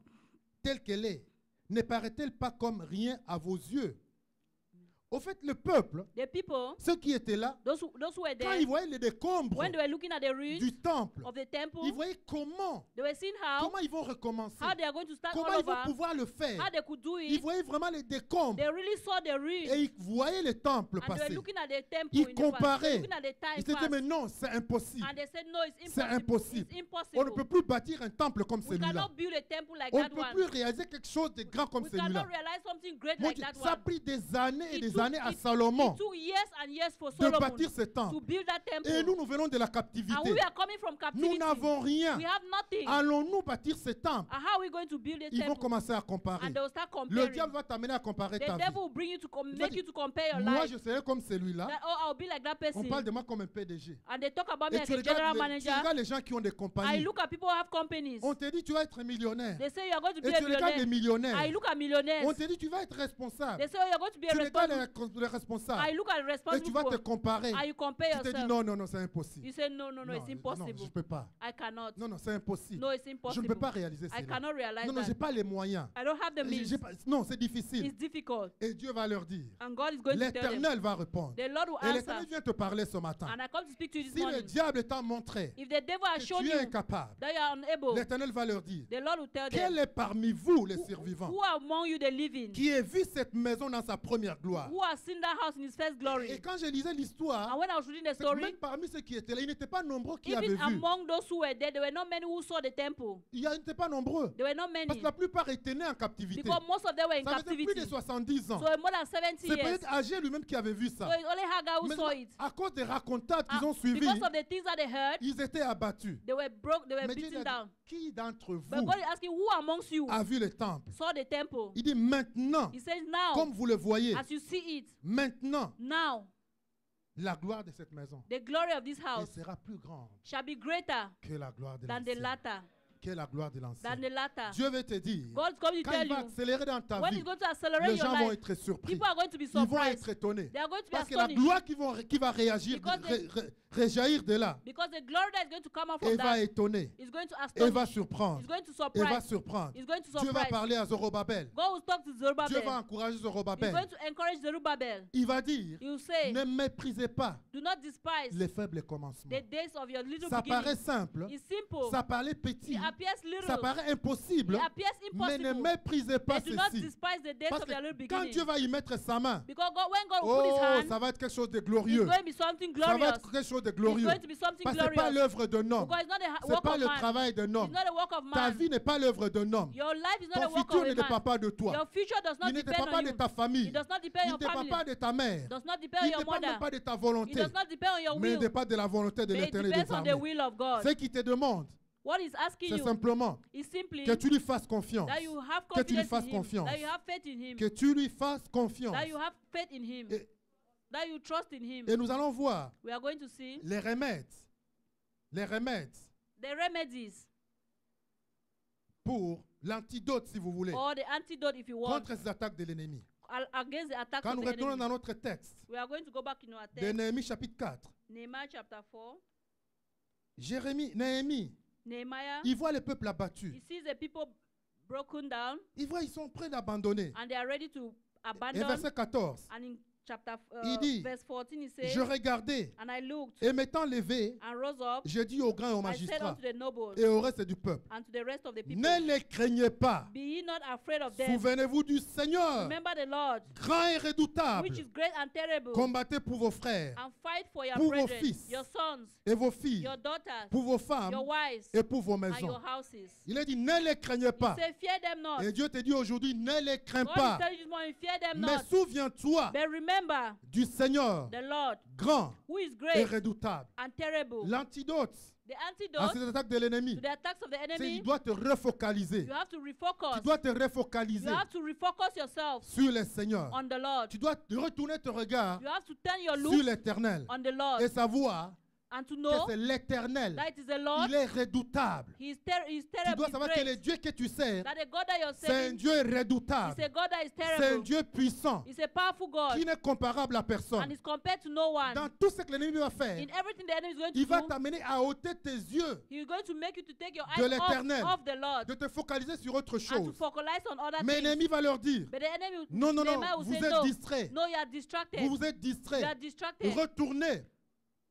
telle qu'elle est? Ne paraît-elle pas comme rien à vos yeux? Au fait, le peuple, the people, ceux qui étaient là, those who were quand there, ils voyaient les décombres when they were looking at the ruins du temple, of the temple, ils voyaient comment they were seeing comment ils vont recommencer, how they are going to start comment all ils vont over, pouvoir le faire. how they could do Ils it. voyaient vraiment les décombres They really saw the ruins, et ils voyaient les temples and they were passer. looking at the temple Ils in the past. They were comparaient. looking at the time Ils se disaient, past, mais non, c'est impossible. and they said, no, it's C'est impossible. impossible. It's On ne impossible. peut plus bâtir un temple comme We celui-là. cannot build a temple like On ne that peut one. plus réaliser quelque chose de grand comme We celui-là. cannot realize something great Mon like Dieu, that ça a one. pris des années et It des took- années à it- Salomon It took years and years for de Solomon bâtir ce to temple. build that temple. Et nous venons de la And captivité. we are coming from Nous captivity. n'avons rien. We have nothing. Allons-nous bâtir ce temple? And how are we going to build a Ils vont temple? commencer à comparer. And they will start Le comparing. diable va t'amener à comparer The ta vie. devil will bring you to Il va make dire, you to compare your moi, life. je serai comme celui-là. That, oh, I'll be like that person. On parle de moi comme un PDG. And they talk about me Et like tu a general regardes, tu manager. regardes les gens qui ont des I compagnies. look at people who have companies. On te dit tu vas être millionnaire. They say you are going to be Et a tu regardes les millionaire. millionnaires. I look at millionaires. On te dit tu vas être responsable. They say oh, you are going to be a Tu regardes responsible. les responsables. I look at Et tu vas responsible te people. comparer. And you compare Tu te dis yourself. non, non, non, c'est impossible. You say no, no, no, Non, it's non, impossible. je ne peux pas. I cannot. Non, non, c'est impossible. No, it's Je ne impossible. peux pas réaliser I cela. cannot realize Non, non, je n'ai that. pas les moyens. I don't have the means. Non, c'est difficile. It's difficult. Et Dieu va leur dire. And God is going to tell them. L'Éternel va répondre. The Lord will Et l'Éternel answer. vient te parler ce matin. And I come to speak to you this Si le morning. diable t'a montré If the devil has que shown tu es you incapable, that you are unable, l'Éternel va leur dire, the Lord will tell quel them, est parmi vous les survivants who among you the living, qui ait vu cette maison dans sa première gloire? who has seen that house in his first Et glory? quand je lisais l'histoire, And when I was reading the c'est que story, même parmi ceux qui étaient là, ils n'étaient pas nombreux qui avaient even vu. among those who were there, there were not many who saw the temple. Ils n'étaient pas nombreux. There were not Parce many. que la plupart étaient nés en captivité. Because most of them were in Ça faisait plus de captivity. 70 ans. So more than 70 C'est years. peut-être Agé lui-même qui avait vu So ça. it's only Haggai who Mais saw it. à cause des racontades qu'ils ont And suivies, because of the things that they heard, ils étaient abattus. they were broke, they were Mais Dieu lui beaten a down. dit, qui d'entre But vous God is asking, who amongst you a vu le temple? saw the temple? Il dit maintenant, He says, now, comme vous le voyez, as you see it, maintenant, now, la gloire de cette maison the glory of this elle house sera plus grande shall be greater que la gloire de than the l'ancienne. latter. qu'est la gloire de l'ancien. than the latter. Dieu veut te dire, God is going to quand tell il va you, accélérer dans ta when vie, He's going to accelerate les your gens vont life, être surpris. people are going to be Ils vont surprised. être étonnés. They are going to be Parce que la astonished. gloire qui va réagir, Because réjaillir de là, Because the glory that is going to come out elle from va that étonner, is going to elle va astonish. surprendre, It's going to elle va surprise. surprendre. It's going to Dieu va surprise. parler à Zorobabel. God will talk to Dieu va Zerubbabel. encourager He's Zorobabel. going to encourage Zerubbabel. Il va dire, He will say, ne méprisez pas do not despise les faibles commencements. the days of your little Ça paraît beginning. simple, It's simple. ça paraît petit, It appears ça little. paraît impossible, It appears mais ne impossible. méprisez pas But do not ceci. despise the days Parce of your little que quand beginning. Dieu va y mettre sa main, Because God, when God will put His oh, hand, ça va être quelque chose de it's glorieux. going to be something Ça va glorious. être quelque chose de It's glorieux. going to be something Parce que ce n'est pas glorious. l'œuvre d'un homme. Because it's not the Ce n'est work pas of le man. travail d'un It's homme. not the work of Ta man. vie n'est pas l'œuvre d'un homme. Your life is not Ton the work futur of ne a dépend man. pas de toi. Your future does Il not ne depend dépend on pas de you. ta famille. It does not depend Il on ne your dépend family. pas de ta mère. It does not depend Il on ne your dépend même mother. pas de ta It volonté. does not depend on your Mais il will. dépend de la volonté de But it l'Éternel des depends on the armées. will of God. Ce qui te demande, What He's asking c'est you simplement is simply que tu lui fasses confiance. that you have Que tu lui confidence fasses in Him. confiance. That you have faith in Him. Que tu lui fasses confiance. That you have faith in Him. Et, That you trust in Him. et nous allons voir We are going to see les remèdes the remedies pour l'antidote, si vous voulez, or the antidote, if you want, contre ces attaques de l'ennemi. against the attacks Quand of nous the retournons enemy. dans notre texte We are going to go back in our de text. Néhémie chapitre 4, Nehemiah chapter 4. Néhémie, Nehemiah, il voit le peuple abattu. he sees the people broken down Il voit, ils sont prêts d'abandonner. and they are ready to Et abandon. verset 14, And in chapter il dit, verse 14 he says, je regardais and I looked et m'étant levé, and rose up, je dis aux grands et aux I said magistrats unto the nobles et au reste du peuple, and to the rest of the people, ne les craignez pas. be ye not afraid of them. Souvenez-vous du Seigneur, Remember the Lord, grand et redoutable. which is great and terrible, Combattez pour vos frères and fight for your pour vos brethren, fils, your sons, et vos filles, your daughters, pour vos femmes your wives, et pour vos and maisons. your houses. Il a dit, ne les craignez pas. He said, fear them not. Et Dieu te dit aujourd'hui, ne les crains God pas. is telling you this morning, fear them Mais not. souviens-toi But remember du Seigneur, the Lord, grand who is et great redoutable. and terrible. L'antidote The à antidote ces attaques de l'ennemi, to the attacks of the c'est enemy, qu'il doit te refocaliser. you have to refocus. Tu dois te You refocaliser have to refocus yourself sur le Seigneur. on the Lord. Tu dois retourner ton regard You have to turn your sur look l'Éternel on the Lord et savoir and to que know c'est l'Éternel. that it is the Lord. Il est redoutable. He is Tu terrible. dois He's savoir que le great. Dieu que tu sers, That the God that you're c'est un serving Dieu is redoutable. a God that is C'est un terrible. Dieu puissant It's a powerful God qui n'est comparable à personne. and is compared to no one. Dans tout ce que l'ennemi va faire, In everything the enemy is going il va to do, t'amener à ôter tes yeux, he is going to make you to take your de eyes l'Éternel, off the Lord de te focaliser sur autre and to chose. focalize on other Mais things. l'ennemi va leur dire, But the enemy will, non, non, non, Nehemiah will vous say êtes no. distraits. No, you are distracted. Vous êtes You distraits. are distracted. Retournez,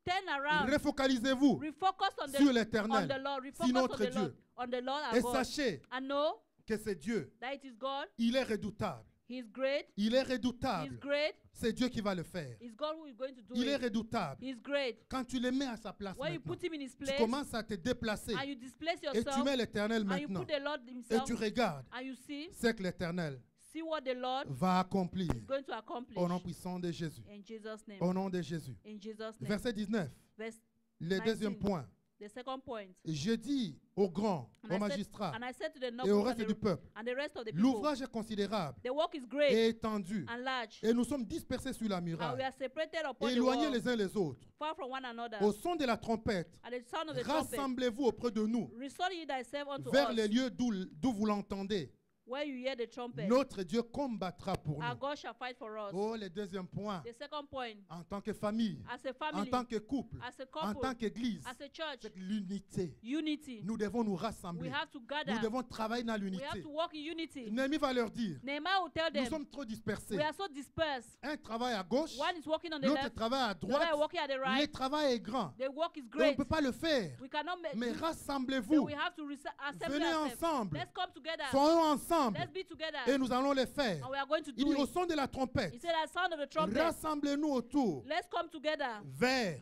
Turn around. refocalisez-vous Refocus on sur the l'Éternel, Lord. sur Refocus notre on the Lord. Dieu. On the Lord our Et God. sachez And know que c'est Dieu. that it is God. Il est redoutable. He is great. Il est He is redoutable. great. C'est Dieu qui va le faire. It's God who is going to do Il est it. redoutable. He is great. Quand tu le mets à sa place When you maintenant, put him in his tu place commences à te déplacer and you displace et tu yourself mets l'Éternel and you maintenant put the Lord et himself tu regardes, and you c'est que l'Éternel see what the Lord va accomplir is going to accomplish. au nom puissant de Jésus. In Jesus' name. Au nom de Jésus. In Jesus' name. Verset 19, Verse le 19. deuxième point. The second point. Je dis aux grands, And aux I said- magistrats And I said to the et nobles au reste du and peuple, the rest of the people, l'ouvrage est considérable the work is great et étendu and large, et nous sommes dispersés sur la and we muraille, are separated upon the éloignés wall, les uns les autres. far from one another. Au son de la trompette, At the sound of the trumpet, rassemblez-vous auprès de nous restore ye thyself unto vers us, les lieux d'où vous l'entendez. where you hear the trumpet. Notre Dieu combattra pour Our nous. God shall fight for us. Oh, le deuxième point, The second point, en tant que famille, as a en family, tant que couple, as a en couple, tant qu'église, as a church, c'est l'unité. unity. Nous devons nous We rassembler. have to Nous gather. devons travailler dans We have l'unité. to walk in unity. Néhémie va leur dire, Nehemiah will tell nous them, sommes trop dispersés. we are so dispersed. Un travaille à gauche, One is walking on the l'autre left, travaille à the other is droite. walking at the Le right. travail est grand. The work is Et on ne great. peut pas le faire. We cannot make Mais Then rassemblez-vous. we have to assemble Venez ourselves. ensemble. Let's come together. Soyons ensemble. Let's be together. Et nous allons le faire. And we are going to Il do dit au it. son de la trompette, He said, at the sound of the trumpet, rassemblez-nous autour let's come together vers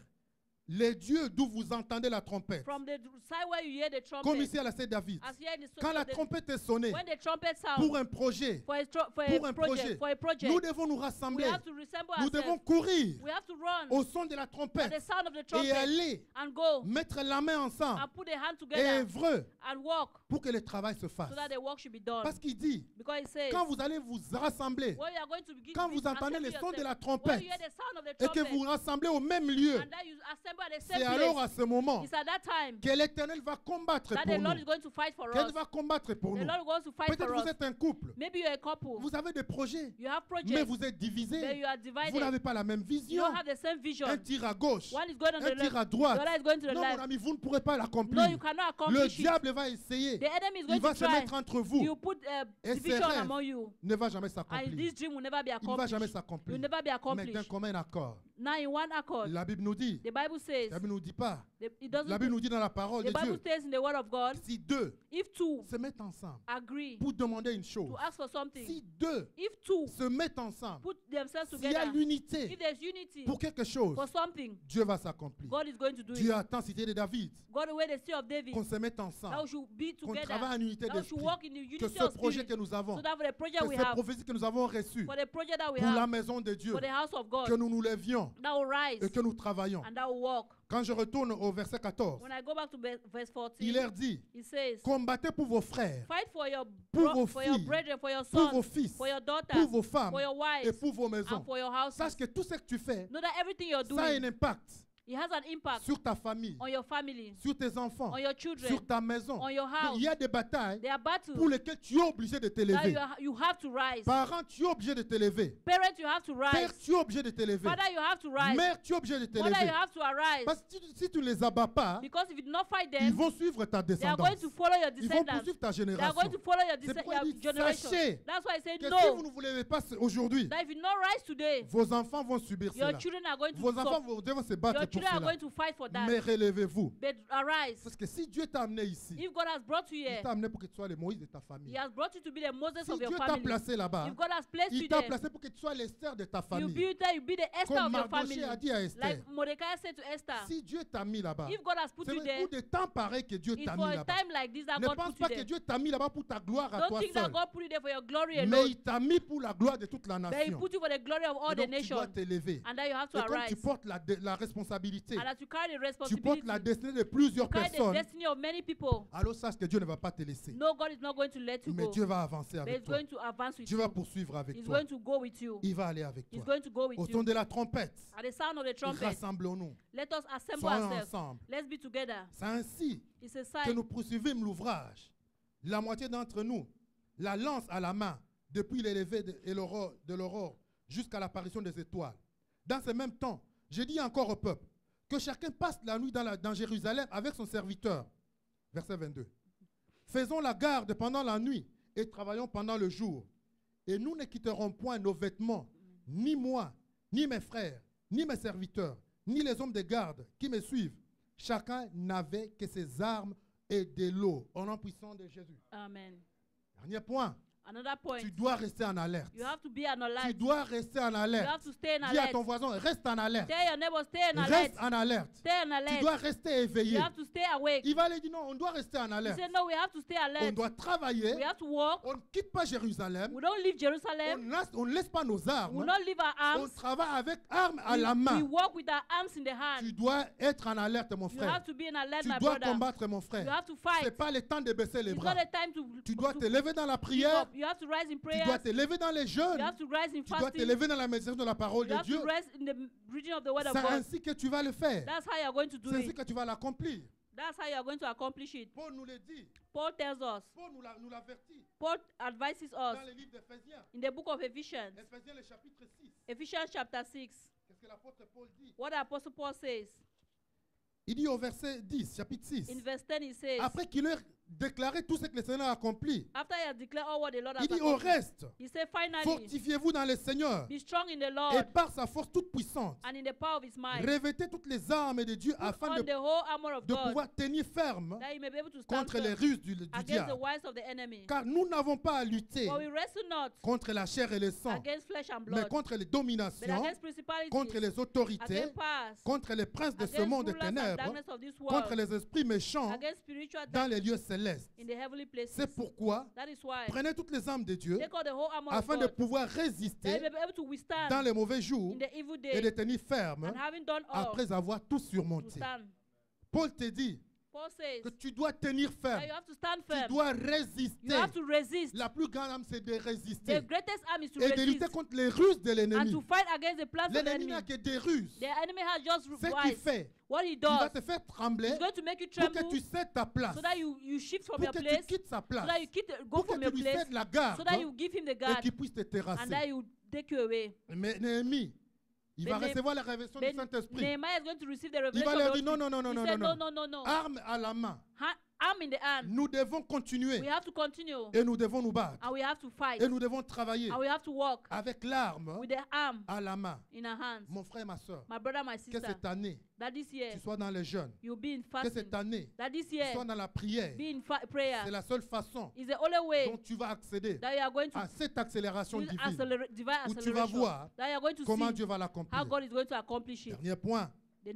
les dieux d'où vous entendez la trompette. from the side where you hear the Comme trumpet. ici à la scène David. As here in the Quand la trompette est sonnée when the trumpet sounds pour un projet, for pour un for a project, nous devons nous we rassembler. have to resemble Nous devons ourselves. courir We have to run au son de la at the trompette sound of the et trumpet aller and go mettre la main ensemble and put the hand et together œuvrer and walk pour que le travail se fasse. so that the work should be done. Parce qu'il dit, Because it says, quand vous allez vous rassembler, when you are going to begin quand to vous entendez assemble le son de la yourself, when trompette you hear the sound of the et que trumpet, vous rassemblez au même lieu, and that you assemble Bible at the c'est same alors place. à ce moment It's at that time que l'Éternel va combattre that pour the Lord nous. is going to fight for Qu'elle us. va combattre pour The nous. Lord is going to fight Peut-être for vous us. êtes un couple, Maybe you're a couple. vous avez des projets, You have mais projects, vous êtes but divisés. you are Vous divided. n'avez pas la même You vision. don't have the same vision. Un tir à gauche, One is going on un the tir left, à the droite. other is going to the Non, mon left. ami, vous ne pourrez pas No, l'accomplir. you cannot Le accomplish it. diable va essayer. The enemy is Il going va to se try. mettre entre vous. You put Et ses division rêves among you. ne va jamais And s'accomplir. this dream will never be Il ne va jamais accomplished. It s'accomplir. will never be Mais d'un accomplished. commun accord. Now in one accord, La Bible nous dit, the Bible says, la Bible ne nous dit pas. it doesn't, La Bible nous dit dans la parole de the Bible Dieu, says in the word of God, si deux if two se mettent ensemble agree pour demander une chose, to ask for something, si deux if two se mettent ensemble, put themselves s'il y a together, l'unité if there's unity pour quelque chose, for something, Dieu va s'accomplir. God is going to do Dieu it. attend, cité de David, God, the way the city of David, qu'on se mette that we ensemble, should be qu'on together, travaille en unité that we should d'esprit, walk in the que unity ce of projet spirit, que nous avons, so that for the project que we ces have, prophéties que nous avons reçues for the project that we pour la have, maison de Dieu, for the house of God, que nous nous levions that will rise et que nous travaillions. and that will walk. Quand je retourne au verset 14, When I go back to verse 14, il leur dit, it says, combattez pour vos frères, fight for your pour vos for your filles, brethren, for your pour vos sons, fils, for your daughters, pour vos femmes for your et wives, pour vos maisons. and for your houses. Sache que tout ce que tu fais, Know that everything you're ça a un doing, impact it has an impact sur ta famille, on your family, sur tes enfants, on your children, sur ta maison. on your house. Il y a des batailles There are battles pour lesquelles tu es obligé de that t'élever. you have to rise. Parents, tu es obligé de t'élever. Parents, you have to Père, rise. tu es obligé de t'élever. Father, you have to rise. Mère, tu es obligé de Mother, you t'élever. have to arise. Parce que si tu ne les abats pas, Because if you do not fight ils them, vont suivre ta they are descendance. going to follow your Ils vont descendants. poursuivre ta They are génération. going to follow your, C'est pourquoi il dit, generation. sachez That's why I say que si no. vous ne vous levez pas aujourd'hui, That if you do not rise today, vos enfants vont subir your cela. children are going to Vos enfants suffer. devront se battre Your pour children are cela. going to fight for that. Mais relevez-vous. But arise. Parce que si Dieu t'a amené ici, If God has brought you il here, t'a amené pour que tu sois le Moïse de ta famille. He has brought you to be the Moses Si of your Dieu t'a family. placé là-bas, If God has placed il you t'a there, placé pour que tu sois l'Esther de ta you famille. be there, you be the Esther Comme of your family. Mardochée a dit à Esther, Like Mordecai said to Esther, si Dieu t'a mis là-bas, if God has put c'est you there, pour des temps pareils que Dieu it's t'a for mis a là-bas. time like this that Ne God pense put you pas que there. Dieu t'a mis là-bas pour ta gloire à Don't toi think seul. that God put you there for your glory Mais alone. il t'a mis pour la gloire de toute la But He nation. put you for the glory of all Et the donc tu nation. dois t'élever. And that you have to Et comme arise. tu portes la responsabilité, And that you carry the tu portes responsibility. la destinée de plusieurs You carry the personnes, destiny of many people. alors sache que Dieu ne va pas te laisser. No, God is not going to let you Mais go. Dieu va avancer But avec He's toi. going to advance with Dieu you. va poursuivre avec He's toi. going to go with you. Il va aller avec He's toi. going to go with Au son you. de la trompette, At the sound of the trumpet, rassemblons-nous. let us assemble Soyons ourselves. ensemble. Let's be together. C'est ainsi It's a que sign nous poursuivons l'ouvrage. La moitié d'entre nous, la lance à la main, depuis l'élevé de l'aurore jusqu'à l'apparition des étoiles. Dans ce même temps, je dis encore au peuple, que chacun passe la nuit dans Jérusalem avec son serviteur. Verset 22. Faisons la garde pendant la nuit et travaillons pendant le jour. Et nous ne quitterons point nos vêtements, ni moi, ni mes frères, ni mes serviteurs, ni les hommes de garde qui me suivent. Chacun n'avait que ses armes et de l'eau. Au nom puissant de Jésus. Amen. Dernier point. Another point. Tu dois rester en alerte. You have to be on Tu alert. dois rester en You alerte. have to stay in Dis à alert. ton voisin, reste en alerte. Tell your neighbor, stay in alert. Reste en alerte. Stay on Tu alert. dois rester You éveillé. have to stay awake. Il va lui dire non, on doit rester en He alerte. said, no, we have to stay On alert. doit travailler. We have to walk. On ne quitte pas Jérusalem. We don't leave Jerusalem. On ne laisse pas nos We armes. will not leave our On arms. travaille avec armes à la We main. walk with our arms in the hand. Tu dois être en alerte, mon You frère. have to be in alert, Tu my dois brother. combattre, mon You frère. have to Ce fight. n'est pas le temps de baisser les It's bras. not a time to Tu dois te give lever dans la prière. up. You have to rise in Tu dois prayer. te lever dans les jeûnes. You have to rise in Tu dois te fasting. lever dans la méditation de la parole You de have Dieu. to rise in the reading of the word of C'est God. ainsi que tu vas le faire. That's how you're going to do C'est ainsi it. que tu vas l'accomplir. That's how you're going to accomplish it. Paul nous le dit. Paul tells us. Paul nous l'avertit Paul advises us dans le livre d'Éphésiens. in the book of Ephesians. Éphésiens, le chapitre 6. Ephesians chapter 6. Qu'est-ce que l'apôtre Paul dit? What the Apostle Paul says. Il dit au verset 10, chapitre 6. In verse 10 he says, Après qu'il ait déclaré tout ce que le Seigneur a accompli, after he has declared all what the Lord has il dit au accomplished, reste, he said, finally, fortifiez-vous dans le Seigneur be strong in the et Lord par sa force toute puissante, and in the power of his might. revêtez toutes les armes de Dieu Put afin on the whole armor of de God, pouvoir tenir ferme that he may be able to stand contre les firm ruses du against the diable. wiles of the enemy. Car nous n'avons pas à lutter For we wrestle not contre la chair et le sang, against flesh and mais blood, contre les but dominations, against principalities, contre les autorités, against powers, contre les princes de ce against monde de rulers and ténèbres, darkness of this contre world, les esprits méchants against spiritual dans darkness les lieux célestes. in the heavenly places. C'est pourquoi That is why prenez toutes les armes de Dieu take all the whole armor of afin de God, pouvoir that you résister may be able to withstand dans les mauvais jours in the evil et de day, tenir ferme and having done all, après avoir tout to surmonté. stand. Paul te dit, Paul says que tu dois tenir that ferme. you have to stand Tu firm. dois You résister. have to resist. La plus grande arme, c'est de The résister. greatest arm is to Et de lutter resist contre les ruses de and l'ennemi. to fight against the plans of the L'ennemi enemy. n'a que des ruses. The enemy has just Ce qu'il wise. fait, What he il va does, te faire trembler he's going to make you pour que tremble tu cèdes ta place. so that you shift from Pour your que tu place, quittes sa so place. that you go Pour que from tu your lui place, cèdes la garde. so that you give him the Et guard, qu'il puisse te and terrasser. that you take you away. Mais Néhémie, il Mais va Né- recevoir la révélation du Then Saint-Esprit. Nehemiah is going to receive the Il revelation va of leur the dire non, Holy non, non, non, Spirit. non, He non, said, non. no, no, no, no. Arme à la main. Arm in the hand. Nous devons continuer. We have to continue. Et nous devons nous battre. And we have to fight. Et nous devons travailler And we have to walk avec l'arme with the arm à la main. in our hands. Mon frère, ma soeur, My brother, my que sister, cette année, that this year tu sois dans les jeûnes. you'll be in Que fasting. cette année, That this tu year sois dans la prière. be in prayer. C'est la seule façon Is the only way dont tu vas accéder that you are going to à cette accélération feel divine. divine Où tu vas acceleration. voir That you are going to comment see Dieu va how l'accomplir. God is going to accomplish it. Dernier point, The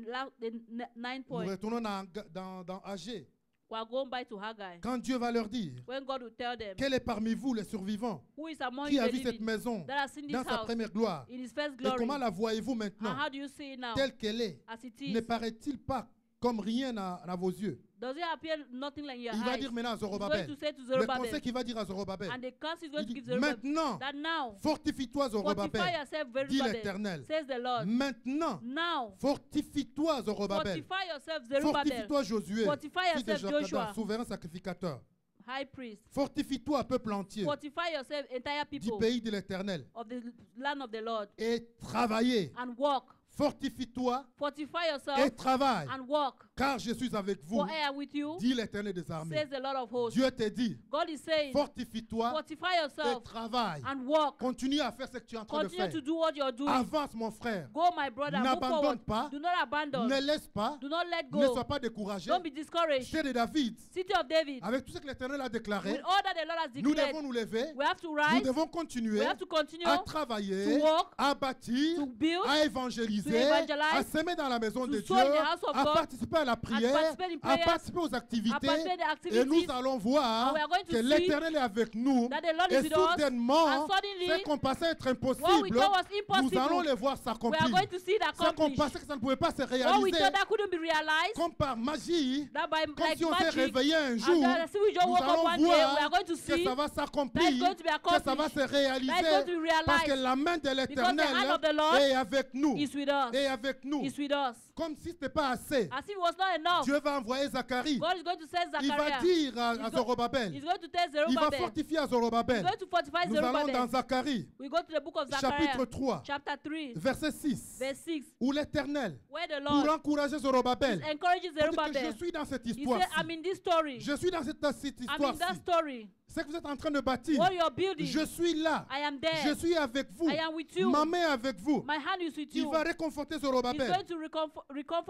ninth nous point, retournons dans Agé. we are going back to Haggai. Quand Dieu va leur dire, When God will tell them, quel est parmi vous les survivants who is among qui you a the vu cette living maison that has seen this dans sa house première gloire? in his first Et comment glory? la voyez-vous And maintenant, how do you see it now? telle qu'elle est? As it Ne is. paraît-il pas comme rien à vos yeux? Does it appear nothing like your Il va eyes? dire maintenant à He's going Zorobabel, to say to le Zerubbabel, conseil qu'il va dire à Zorobabel, and the counsel is il going to dit, give Zerubbabel, maintenant, that now, fortifie-toi fortify Zorobabel, yourself, dit Zerubbabel, l'Éternel. says the Lord. Maintenant, Now, fortifie-toi Zorobabel, fortify yourself, Zerubbabel, fortifie-toi Josué, Fortify fils de yourself, Jochada, Joshua. souverain sacrificateur. high priest. Fortifie-toi, peuple entier, Fortify yourself, entire du people pays de l'Éternel, of the land of the Lord, et travaillez. and walk. Fortifie-toi Fortify et yourself travaille, and walk. car je suis avec vous, For I am with you, dit l'Éternel des armées. says the Lord of hosts. Dieu te dit, God is saying, fortifie-toi fortify et yourself travaille. and walk. Continue à faire ce que tu es en train de Continue faire. to do what you're doing. Avance, mon frère. Go, my brother. Move N'abandonne forward. pas. Do not abandon. Ne laisse pas. Do not let Ne go. sois pas découragé. Don't be discouraged. Chez de David, City of David, avec tout ce que l'Éternel a déclaré, with all that the Lord has nous declared, devons nous lever, we have to nous rise, devons continuer we have to continue à travailler, to walk, à bâtir, to build, à évangéliser, to evangelize, à s'aimer dans la maison to de sow Dieu, in the house of à God, participer à la prière, participate in à prayers, participer aux I activités. participate in the Et nous activities, allons voir and we are going que to see l'Éternel est avec nous. that the Lord Et is with us, soudainement, and suddenly, ce qu'on pensait être what we impossible, thought was nous impossible, allons les voir we are s'accomplir. going to see it Ce qu'on accomplished. pensait que ça ne pouvait pas se What we réaliser, thought that couldn't be realized, comme par magie, that by comme like si on s'est magic, réveillé un and jour, then see we just nous woke up allons one day, we are voir going to que see ça va that s'accomplir, is going to be que ça va se accomplished, réaliser, that is going to be parce que realized, la main de because the l'Éternel hand of the Lord est avec nous. is with us, Et avec nous. is with us. Comme si ce n'était pas assez, As if it was not enough, Dieu va envoyer Zacharie. God is going to send Il va Zachariah. dire à He's Zorobabel, He's going to tell il va Zerubbabel. fortifier à He's Zorobabel. going to fortify Nous allons dans Zerubbabel. Zacharie, We go to the book of chapitre Zechariah, 3, chapter 3, verset 6, verse 6, où l'Éternel, where the pour Lord encourager Zorobabel, is encouraging pour dire que Zerubbabel. je suis dans cette He said, histoire-ci. I'm in this story. Je suis dans cette I'm in histoire-ci. that story. Ce que vous êtes en train de bâtir, What you're building, je suis là. I am Je there. suis avec vous. I am with you. Ma main est avec vous. My hand is with Il you. va réconforter He's Zorobabel. going to recomfort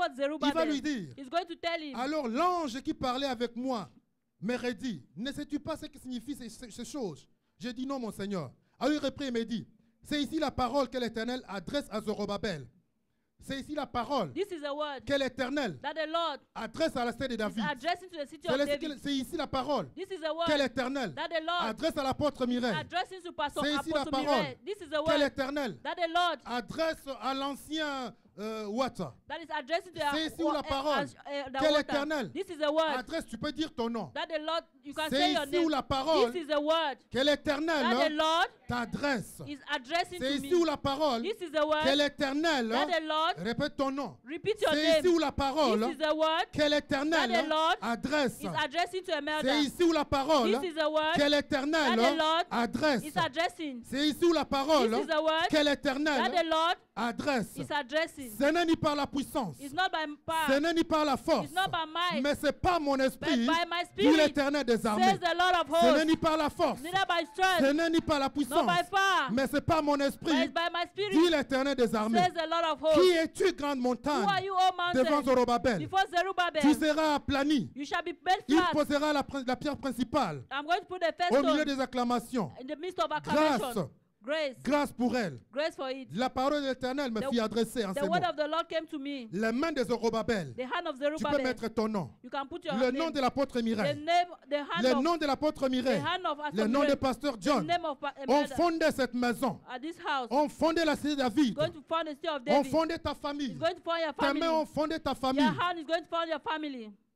Il va Zerubbabel. lui dire, He's going to tell him. alors l'ange qui parlait avec moi me redit, ne sais-tu pas ce que signifient ces choses? J'ai dit non, mon Seigneur. Alors il reprit et me dit, c'est ici la parole que l'Éternel adresse à Zorobabel. C'est ici la parole This is a word que l'Éternel that the Lord adresse à la cité de is David. addressing to the city of David. C'est ici la parole This is a que word l'Éternel that the Lord adresse à l'apôtre is Mireille. addressing to Pastor C'est ici la Apostle parole Mireille. This is a Que word l'Éternel that the Lord adresse à l'ancien Wata. that is addressing to C'est ici où la parole the que water. l'Éternel This is a word adresse, tu peux dire ton nom. that the Lord, you can say C'est your ici où name. la parole This is a word que that the l'Éternel Lord t'adresse. is addressing C'est to ici où me. la parole This is a que word l'Éternel, that the Lord, répète ton nom. repeat your C'est ici name. où la parole This is a word que that l'Éternel the Lord adresse. is addressing to a C'est murder. ici où la parole This is a word que l'Éternel that the Lord adresse. is addressing. C'est ici où la parole This is a word que that l'Éternel the Lord adresse. is addressing. Ce n'est ni par la puissance, It's not by ce power, n'est ni par la force, it's not by might, mais c'est par mon but esprit, by my dit spirit, l'Éternel des armées. says the Lord of Ce n'est hosts. ni par la force, Neither by ce strength, n'est ni par la nor puissance, by power, mais c'est par mon but esprit, it's by my dit spirit, l'Éternel des armées. says the Lord of hosts. Qui es-tu, grande Who montagne, are you, O devant mountain? Zorobabel? Before Tu Zerubbabel, seras aplani. you shall be made Il flat. posera la pierre principale I'm going to put the first au milieu stone des acclamations. in the midst of Grâce, acclamation. Grace, grâce pour elle. grace for it. La parole de l'Éternel me fit adresser en The ces mots. word of the Lord came to me. Les mains de Zorobabel. The hand of Tu peux Zerubbabel. mettre ton nom. You can put your Le nom name. de l'apôtre The Mireille. name, the hand Le of, nom de l'apôtre the Mireille. hand of Le nom de Pastor pasteur the John. name of On fondait cette maison. at this house. On fondait la cité de David. Going to found the city of On David. fondait ta He's famille. going to found your Tes family. mains ont fondé ta famille. Your hand is going to found your family.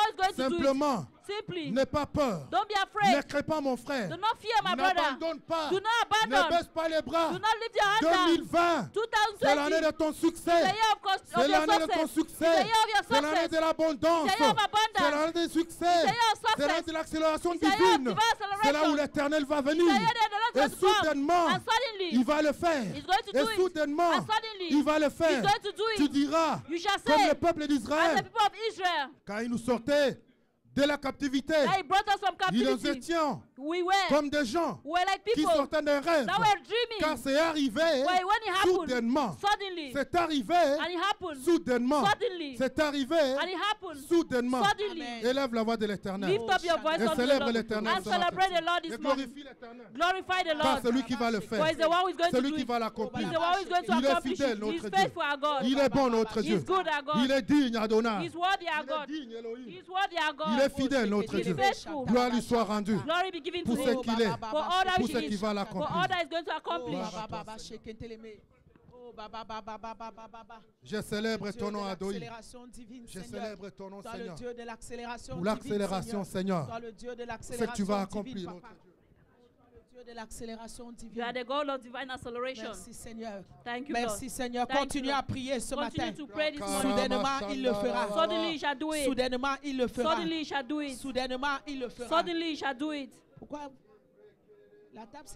God is going to do it. Simplement, Simply, n'aie pas peur. don't be afraid. Ne crains pas mon frère. Do not fear, my brother. N'abandonne pas. Do not Ne abandon. baisse pas les bras. Do not lift your hands down. 2020, c'est l'année 2020 de ton is the succès. year of C'est your l'année de ton success. It's succès. the year of your C'est l'année success. de l'abondance. It's the year of C'est abundance. l'année du It's succès. the year of C'est C'est là process. de l'accélération It's a year of divine. divine C'est là où acceleration. l'Éternel va It's a venir. year that the Lord Et is going to come. soudainement, And suddenly, il va le faire. He's going to Et do it. soudainement, And suddenly, il va le He's faire. going to do Tu it. diras, You shall comme say, le peuple as the d'Israël, people of Israel, quand il nous sortait de la captivité, that He brought us from nous captivity. étions We were comme des gens like qui people sortaient d'un rêve. that were dreaming. Quand c'est arrivé, When it happened, soudainement, suddenly, c'est arrivé, and it happened, soudainement, suddenly, c'est arrivé, and it happened, soudainement. suddenly. Amen. Élève la voix de l'Éternel Lift up your voice et unto the célèbre Lord l'Éternel and ce matin. celebrate the Lord Et this morning. glorifie l'Éternel. Glorify the Car Lord. c'est lui qui va le For faire. He's the one who is going C'est to lui do qui it. va He's l'accomplir. the one who is going to Il est accomplish fidèle, it. notre He's Dieu. faithful, our God. Il est bon, notre Dieu. He's good, our God. Il est digne, Adonai. He's worthy, our Il est God. digne, Elohim. He's worthy, our God. Il est fidèle, notre He's Dieu. faithful. Gloire lui soit rendue Glory be given to pour ce Him. qu'il est, For all that pour He ce qu'il is. va For l'accomplir. all that He's going to accomplish. Je célèbre ton nom, Adonai. L'accélération divine, Je Seigneur. célèbre ton nom, Toi, le Seigneur. Dieu de l'accélération Pour divine, l'accélération, Seigneur. Toi, le Dieu de C'est que l'accélération tu vas divine, accomplir, Papa. notre Dieu. Le Dieu de l'accélération You divine. are the God of divine acceleration. Merci, Seigneur. Thank you, Merci, Lord. Seigneur. Thank you, Continue Lord. à prier ce Continue matin. to pray this morning. Soudainement, il le fera. Suddenly He shall do it. Soudainement, il le fera. Suddenly He shall do it. Soudainement, il le fera. Suddenly He shall do it. Pourquoi la table